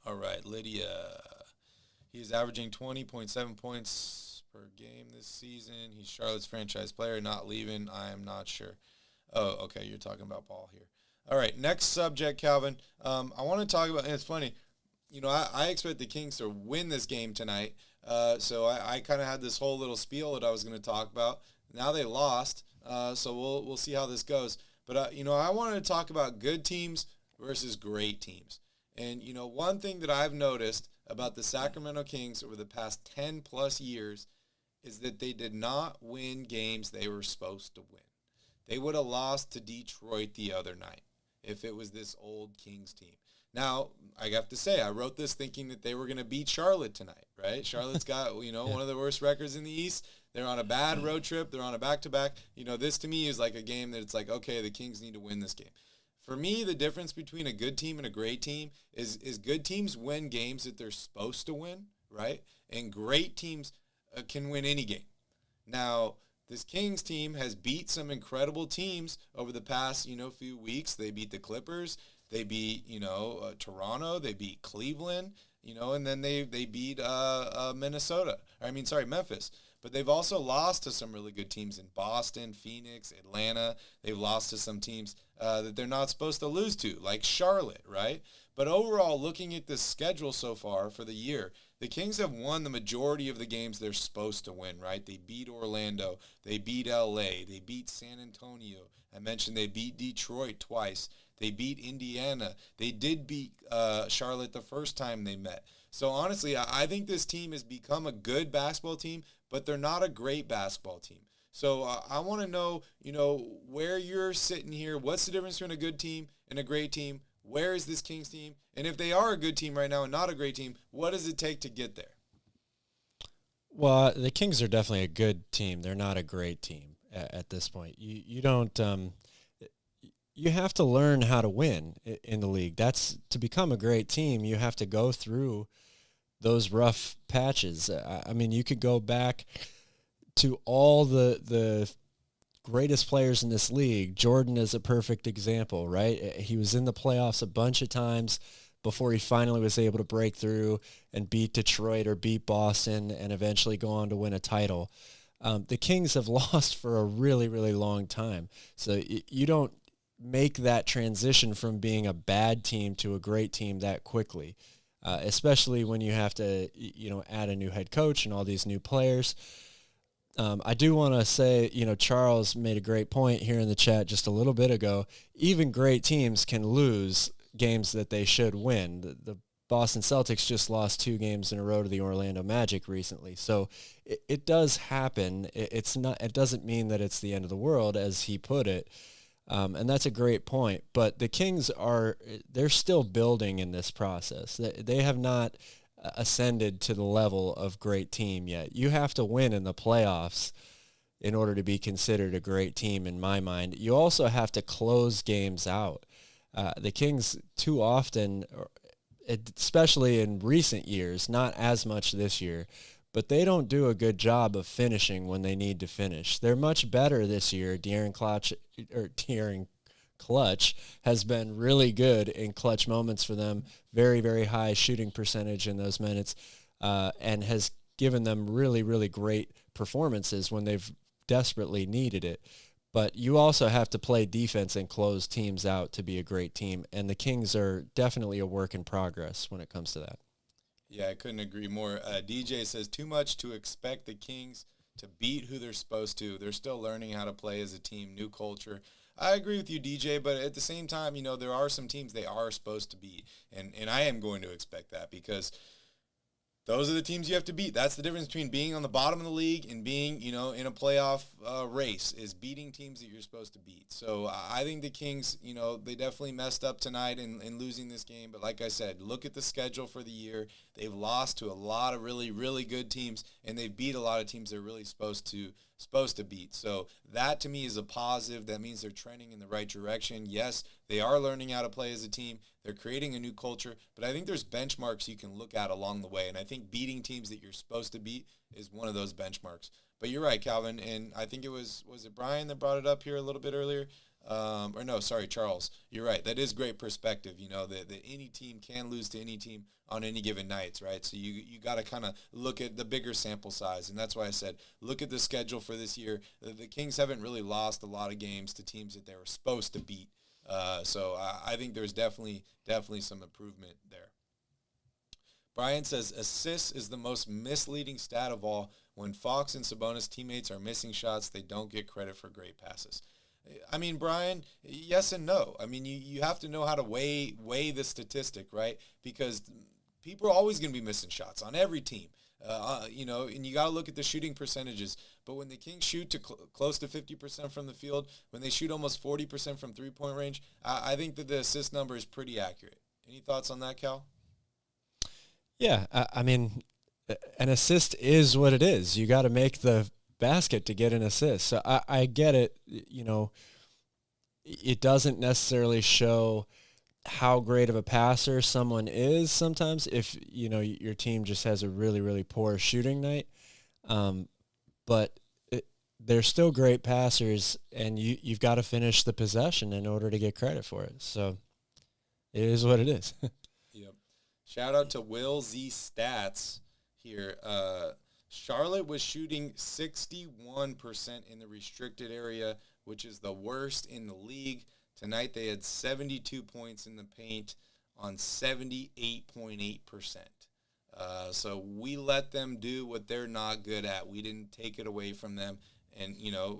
All right, Lydia. He's averaging 20.7 points per game this season. He's Charlotte's franchise player, not leaving. I am not sure. Oh, okay, you're talking about Paul here. All right, next subject, Calvin. I want to talk about, and it's funny, I expect the Kings to win this game tonight. So I kind of had this whole little spiel that I was going to talk about. Now they lost, so we'll see how this goes. But, I wanted to talk about good teams versus great teams. And, one thing that I've noticed about the Sacramento Kings over the past 10-plus years is that they did not win games they were supposed to win. They would have lost to Detroit the other night if it was this old Kings team. Now, I have to say, I wrote this thinking that they were going to beat Charlotte tonight, right? Charlotte's got, one of the worst records in the East. They're on a bad road trip. They're on a back-to-back. This to me is like a game that it's like, okay, the Kings need to win this game. For me, the difference between a good team and a great team is good teams win games that they're supposed to win, right? And great teams can win any game. Now, this Kings team has beat some incredible teams over the past, few weeks. They beat the Clippers. They beat, Toronto. They beat Cleveland, and then they beat Memphis. But they've also lost to some really good teams in Boston, Phoenix, Atlanta. They've lost to some teams that they're not supposed to lose to, like Charlotte, right? But overall, looking at the schedule so far for the year, the Kings have won the majority of the games they're supposed to win, right? They beat Orlando. They beat LA. They beat San Antonio. I mentioned they beat Detroit twice. They beat Indiana. They did beat Charlotte the first time they met. So honestly, I think this team has become a good basketball team, but they're not a great basketball team. So I want to know, where you're sitting here. What's the difference between a good team and a great team? Where is this Kings team? And if they are a good team right now and not a great team, what does it take to get there? Well, the Kings are definitely a good team. They're not a great team at this point. You don't you have to learn how to win in the league. That's to become a great team. You have to go through those rough patches. I mean, you could go back to all the greatest players in this league. Jordan is a perfect example, right? He was in the playoffs a bunch of times before he finally was able to break through and beat Detroit or beat Boston and eventually go on to win a title. The Kings have lost for a really, really long time. So you don't make that transition from being a bad team to a great team that quickly, especially when you have to, add a new head coach and all these new players. I do want to say, Charles made a great point here in the chat just a little bit ago. Even great teams can lose games that they should win. The Boston Celtics just lost 2 games in a row to the Orlando Magic recently. So it does happen. It doesn't mean that it's the end of the world, as he put it. And that's a great point. But the Kings they're still building in this process. They have not ascended to the level of great team yet. You have to win in the playoffs in order to be considered a great team, in my mind. You also have to close games out. The Kings too often, especially in recent years, not as much this year, but they don't do a good job of finishing when they need to finish. They're much better this year. De'Aaron Clutch has been really good in clutch moments for them, very, very high shooting percentage in those minutes, and has given them really, really great performances when they've desperately needed it. But you also have to play defense and close teams out to be a great team, and the Kings are definitely a work in progress when it comes to that. Yeah, I couldn't agree more. DJ says, too much to expect the Kings to beat who they're supposed to. They're still learning how to play as a team, new culture. I agree with you, DJ, but at the same time, there are some teams they are supposed to beat, and I am going to expect that because those are the teams you have to beat. That's the difference between being on the bottom of the league and being, in a playoff race, is beating teams that you're supposed to beat. So I think the Kings, they definitely messed up tonight in losing this game. But like I said, look at the schedule for the year. They've lost to a lot of really, really good teams, and they've beat a lot of teams they're really supposed to beat. So that to me is a positive. That means they're trending in the right direction. Yes, they are learning how to play as a team. They're creating a new culture, but I think there's benchmarks you can look at along the way, and I think beating teams that you're supposed to beat is one of those benchmarks. But you're right, Calvin, and I think was it Brian that brought it up here a little bit earlier? Charles. You're right. That is great perspective, that any team can lose to any team on any given nights, right? So you got to kind of look at the bigger sample size, and that's why I said look at the schedule for this year. The Kings haven't really lost a lot of games to teams that they were supposed to beat. So I think there's definitely some improvement there. Brian says, assists is the most misleading stat of all. When Fox and Sabonis teammates are missing shots, they don't get credit for great passes. I mean, Brian, yes and no. I mean, you have to know how to weigh the statistic, right? Because people are always going to be missing shots on every team. And you got to look at the shooting percentages. But when the Kings shoot to close to 50% from the field, when they shoot almost 40% from three-point range, I think that the assist number is pretty accurate. Any thoughts on that, Cal? Yeah, I mean, an assist is what it is. You got to make the basket to get an assist. So I get it. It doesn't necessarily show how great of a passer someone is sometimes if, your team just has a really, really poor shooting night. But they're still great passers, and you've got to finish the possession in order to get credit for it. So it is what it is. Yep. Shout out to Will Z Stats here. Charlotte was shooting 61% in the restricted area, which is the worst in the league. Tonight they had 72 points in the paint on 78.8%. So we let them do what they're not good at. We didn't take it away from them. And,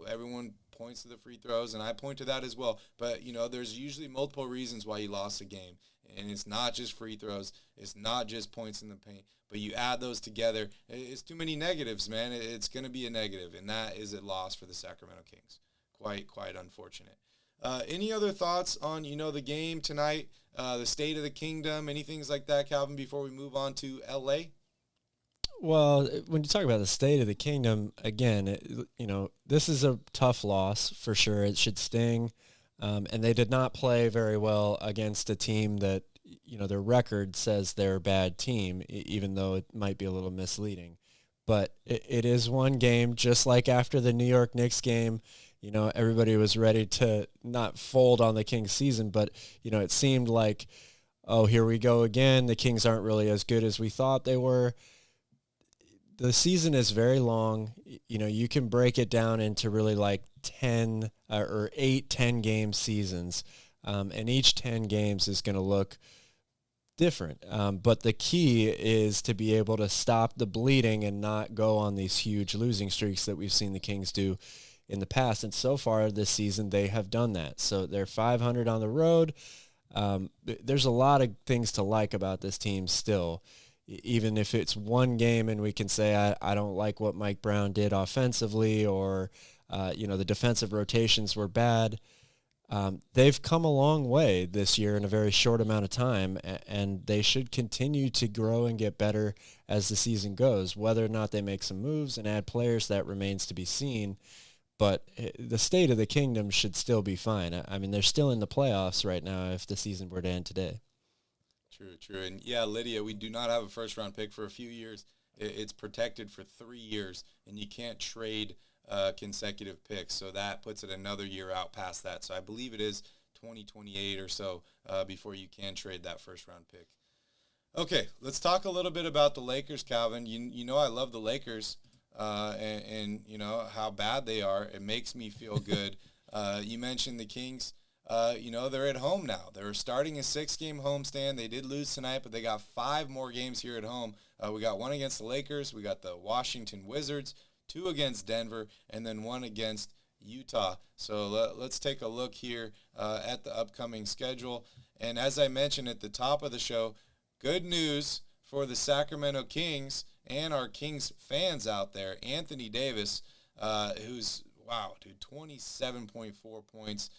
everyone points to the free throws, and I point to that as well. But, there's usually multiple reasons why you lost a game. And it's not just free throws. It's not just points in the paint. But you add those together, it's too many negatives, man. It's going to be a negative, and that is a loss for the Sacramento Kings. Quite unfortunate. Any other thoughts on, the game tonight, the state of the kingdom, anything like that, Calvin, before we move on to L.A.? Well, when you talk about the state of the kingdom, again, this is a tough loss for sure. It should sting. And they did not play very well against a team that, their record says they're a bad team, even though it might be a little misleading. But it is one game, just like after the New York Knicks game. Everybody was ready to not fold on the Kings season, but, it seemed like, oh, here we go again. The Kings aren't really as good as we thought they were. The season is very long. You can break it down into really like 10 or 8-10 game seasons. And each 10 games is going to look different. But the key is to be able to stop the bleeding and not go on these huge losing streaks that we've seen the Kings do in the past. And so far this season, they have done that. So they're 500 on the road. There's a lot of things to like about this team still. Even if it's one game and we can say, I don't like what Mike Brown did offensively, or, the defensive rotations were bad. They've come a long way this year in a very short amount of time, and they should continue to grow and get better as the season goes. Whether or not they make some moves and add players, that remains to be seen. But the state of the kingdom should still be fine. I mean, they're still in the playoffs right now if the season were to end today. True. And yeah, Lydia, we do not have a first-round pick for a few years. It's protected for 3 years, and you can't trade consecutive picks. So that puts it another year out past that. So I believe it is 2028 or so before you can trade that first-round pick. Okay, let's talk a little bit about the Lakers, Calvin. You know I love the Lakers, and you know how bad they are. It makes me feel good. You mentioned the Kings. They're at home now. They're starting a 6-game homestand. They did lose tonight, but they got 5 more games here at home. We got 1 against the Lakers. We got the Washington Wizards, 2 against Denver, and then 1 against Utah. So let's take a look here at the upcoming schedule. And as I mentioned at the top of the show, good news for the Sacramento Kings and our Kings fans out there. Anthony Davis, who's, wow, dude, 27.4 points.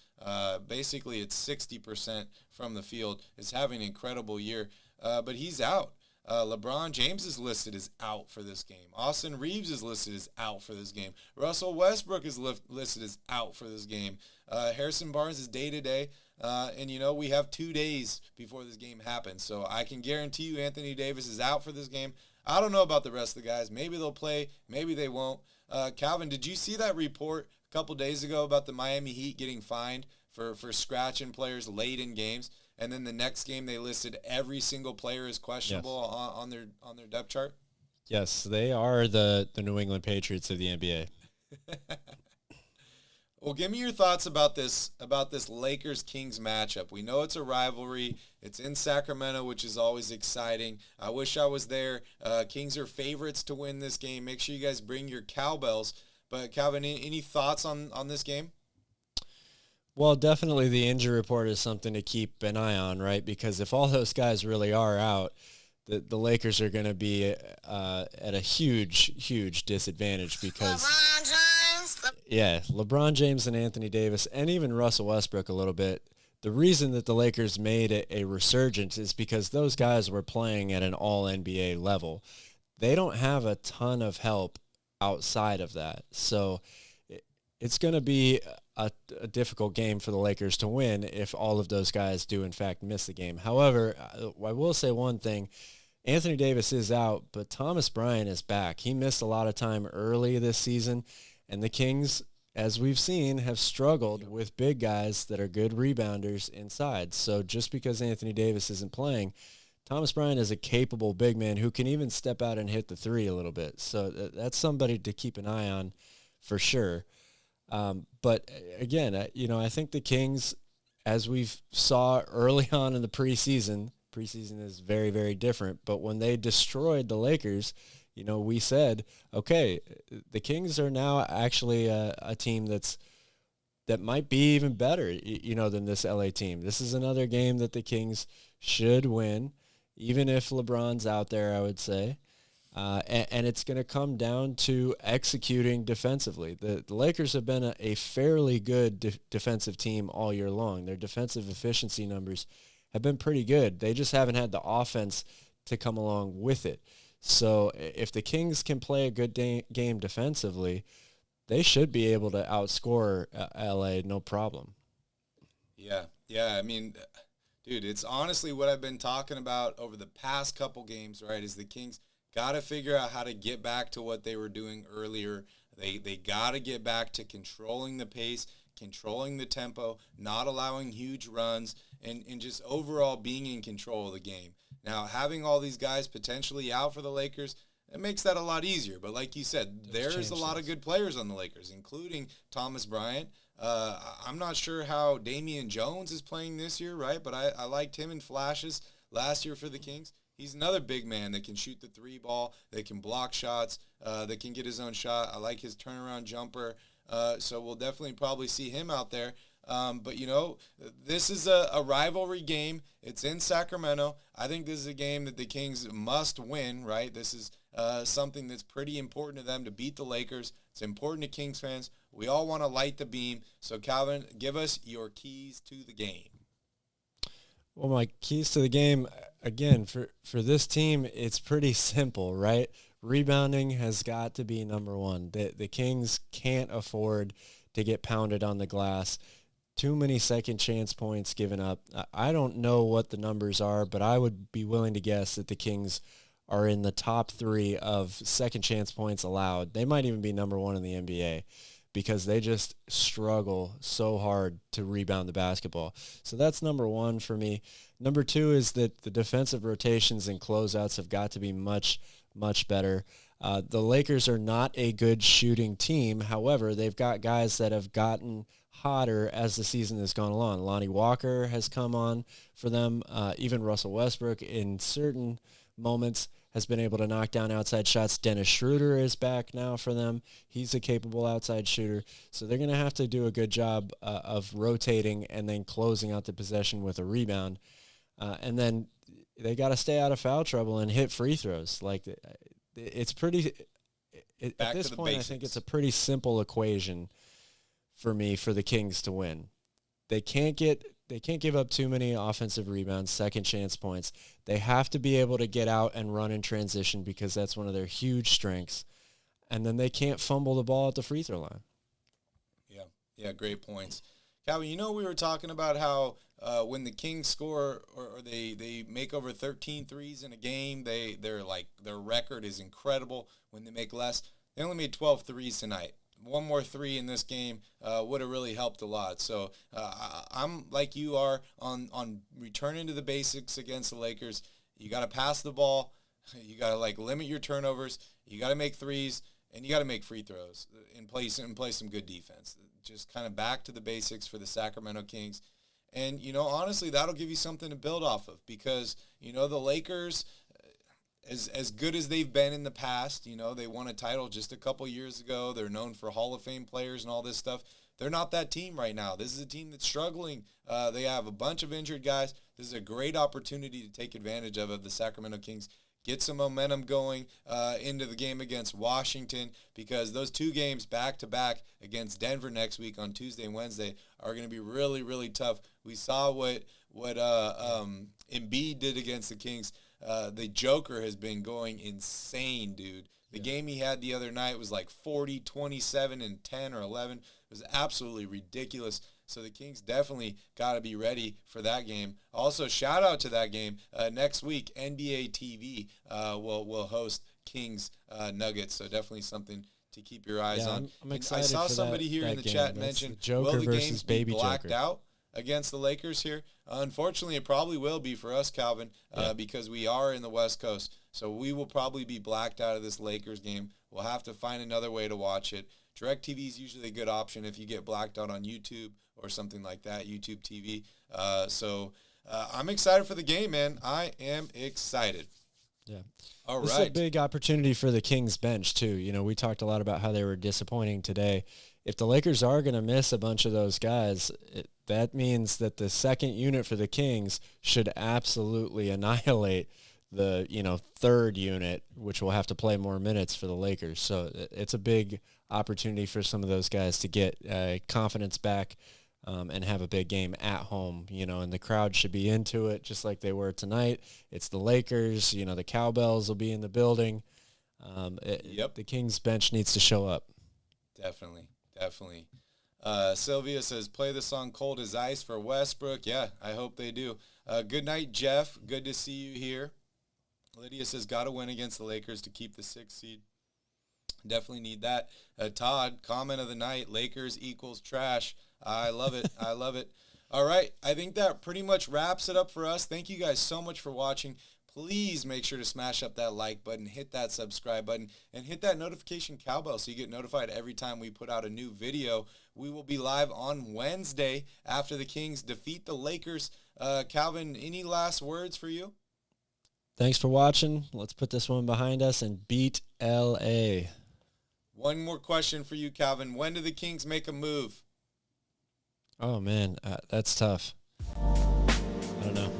Basically, it's 60% from the field. Is having an incredible year, but he's out. LeBron James is listed as out for this game. Austin Reeves is listed as out for this game. Russell Westbrook is listed as out for this game. Harrison Barnes is day-to-day. And, we have 2 days before this game happens. So I can guarantee you Anthony Davis is out for this game. I don't know about the rest of the guys. Maybe they'll play. Maybe they won't. Calvin, did you see that report a couple days ago about the Miami Heat getting fined for scratching players late in games? And then the next game they listed every single player as questionable on their depth chart? Yes, they are the New England Patriots of the NBA. Well, give me your thoughts about this Lakers-Kings matchup. We know it's a rivalry. It's in Sacramento, which is always exciting. I wish I was there. Kings are favorites to win this game. Make sure you guys bring your cowbells. But, Calvin, any thoughts on this game? Well, definitely the injury report is something to keep an eye on, right? Because if all those guys really are out, the Lakers are going to be at a huge disadvantage because LeBron James and Anthony Davis and even Russell Westbrook a little bit. The reason that the Lakers made a resurgence is because those guys were playing at an all-NBA level. They don't have a ton of help outside of that. So it's going to be a difficult game for the Lakers to win if all of those guys do, in fact, miss the game. However, I will say one thing. Anthony Davis is out, but Thomas Bryant is back. He missed a lot of time early this season, And the Kings, as we've seen, have struggled with big guys that are good rebounders inside. So just because Anthony Davis isn't playing, Thomas Bryant is a capable big man who can even step out and hit the three a little bit. So that's somebody to keep an eye on for sure. But again, I think the Kings, as we've saw early on in the preseason is very, very different. But when they destroyed the Lakers, we said, okay, the Kings are now actually a team that might be even better, than this LA team. This is another game that the Kings should win, even if LeBron's out there, I would say. And it's going to come down to executing defensively. The Lakers have been a fairly good defensive team all year long. Their defensive efficiency numbers have been pretty good. They just haven't had the offense to come along with it. So if the Kings can play a good game defensively, they should be able to outscore LA no problem. Yeah. I mean, dude, it's honestly what I've been talking about over the past couple games, right, is the Kings got to figure out how to get back to what they were doing earlier. They got to get back to controlling the pace, controlling the tempo, not allowing huge runs, and just overall being in control of the game. Now, having all these guys potentially out for the Lakers, it makes that a lot easier. But like you said, there's a lot of good players on the Lakers, including Thomas Bryant. I'm not sure how Damian Jones is playing this year, right? But I liked him in flashes last year for the Kings. He's another big man that can shoot the three ball, that can block shots, that can get his own shot. I like his turnaround jumper. So we'll definitely probably see him out there. But, this is a rivalry game. It's in Sacramento. I think this is a game that the Kings must win, right? This is something that's pretty important to them to beat the Lakers. It's important to Kings fans. We all want to light the beam. So, Calvin, give us your keys to the game. Well, my keys to the game, again, for this team, it's pretty simple, right? Rebounding has got to be number one. The Kings can't afford to get pounded on the glass. Too many second chance points given up. I don't know what the numbers are, but I would be willing to guess that the Kings are in the top 3 of second chance points allowed. They might even be number 1 in the NBA because they just struggle so hard to rebound the basketball. So that's number 1 for me. Number 2 is that the defensive rotations and closeouts have got to be much, much better. The Lakers are not a good shooting team. However, they've got guys that have gotten hotter as the season has gone along. Lonnie Walker has come on for them. Even Russell Westbrook in certain moments has been able to knock down outside shots. Dennis Schroeder is back now for them. He's a capable outside shooter. So they're going to have to do a good job of rotating and then closing out the possession with a rebound. And then they got to stay out of foul trouble and hit free throws. Like, it's pretty at this point, I think it's a pretty simple equation for me for the Kings to win. They can't give up too many offensive rebounds, second chance points. They have to be able to get out and run in transition because that's one of their huge strengths. And then they can't fumble the ball at the free throw line. Yeah, great points. Calvin, we were talking about how when the Kings score or they make over 13 threes in a game, their record is incredible. When they make less, they only made 12 threes tonight. One more 3 in this game would have really helped a lot. So I'm like you are on returning to the basics against the Lakers. You got to pass the ball. You got to limit your turnovers. You got to make threes, and you got to make free throws and play some good defense. Just kind of back to the basics for the Sacramento Kings. And, honestly, that'll give you something to build off of because, the Lakers, as good as they've been in the past, they won a title just a couple years ago. They're known for Hall of Fame players and all this stuff. They're not that team right now. This is a team that's struggling. They have a bunch of injured guys. This is a great opportunity to take advantage of the Sacramento Kings. Get some momentum going into the game against Washington because those 2 games back-to-back against Denver next week on Tuesday and Wednesday are going to be really, really tough. We saw what Embiid did against the Kings. The Joker has been going insane, dude. The game he had the other night was like 40, 27, and 10 or 11. It was absolutely ridiculous. So the Kings definitely got to be ready for that game. Also, shout out to that game. Next week, NBA TV will host Kings Nuggets. So definitely something to keep your eyes on. I'm excited. I saw for somebody here in the chat mention, will the games be blacked out against the Lakers here? Unfortunately, it probably will be for us, Calvin, because we are in the West Coast. So we will probably be blacked out of this Lakers game. We'll have to find another way to watch it. DirecTV is usually a good option if you get blacked out on YouTube or something like that, YouTube TV. I'm excited for the game, man. I am excited. Yeah. All right. This is a big opportunity for the Kings bench, too. You know, we talked a lot about how they were disappointing today. If the Lakers are going to miss a bunch of those guys, that means that the second unit for the Kings should absolutely annihilate the, third unit, which will have to play more minutes for the Lakers. So it's a big opportunity for some of those guys to get confidence back and have a big game at home, and the crowd should be into it just like they were tonight. It's the Lakers, the cowbells will be in the building. The Kings bench needs to show up. Definitely. Sylvia says, play the song Cold as Ice for Westbrook. Yeah, I hope they do. Good night, Jeff. Good to see you here. Lydia says, got to win against the Lakers to keep the 6th seed. Definitely need that. Todd, comment of the night, Lakers equals trash. I love it. I love it. All right. I think that pretty much wraps it up for us. Thank you guys so much for watching. Please make sure to smash up that like button, hit that subscribe button, and hit that notification cowbell so you get notified every time we put out a new video. We will be live on Wednesday after the Kings defeat the Lakers. Calvin, any last words for you? Thanks for watching. Let's put this one behind us and beat LA. One more question for you, Calvin. When do the Kings make a move? Oh, man, that's tough. I don't know.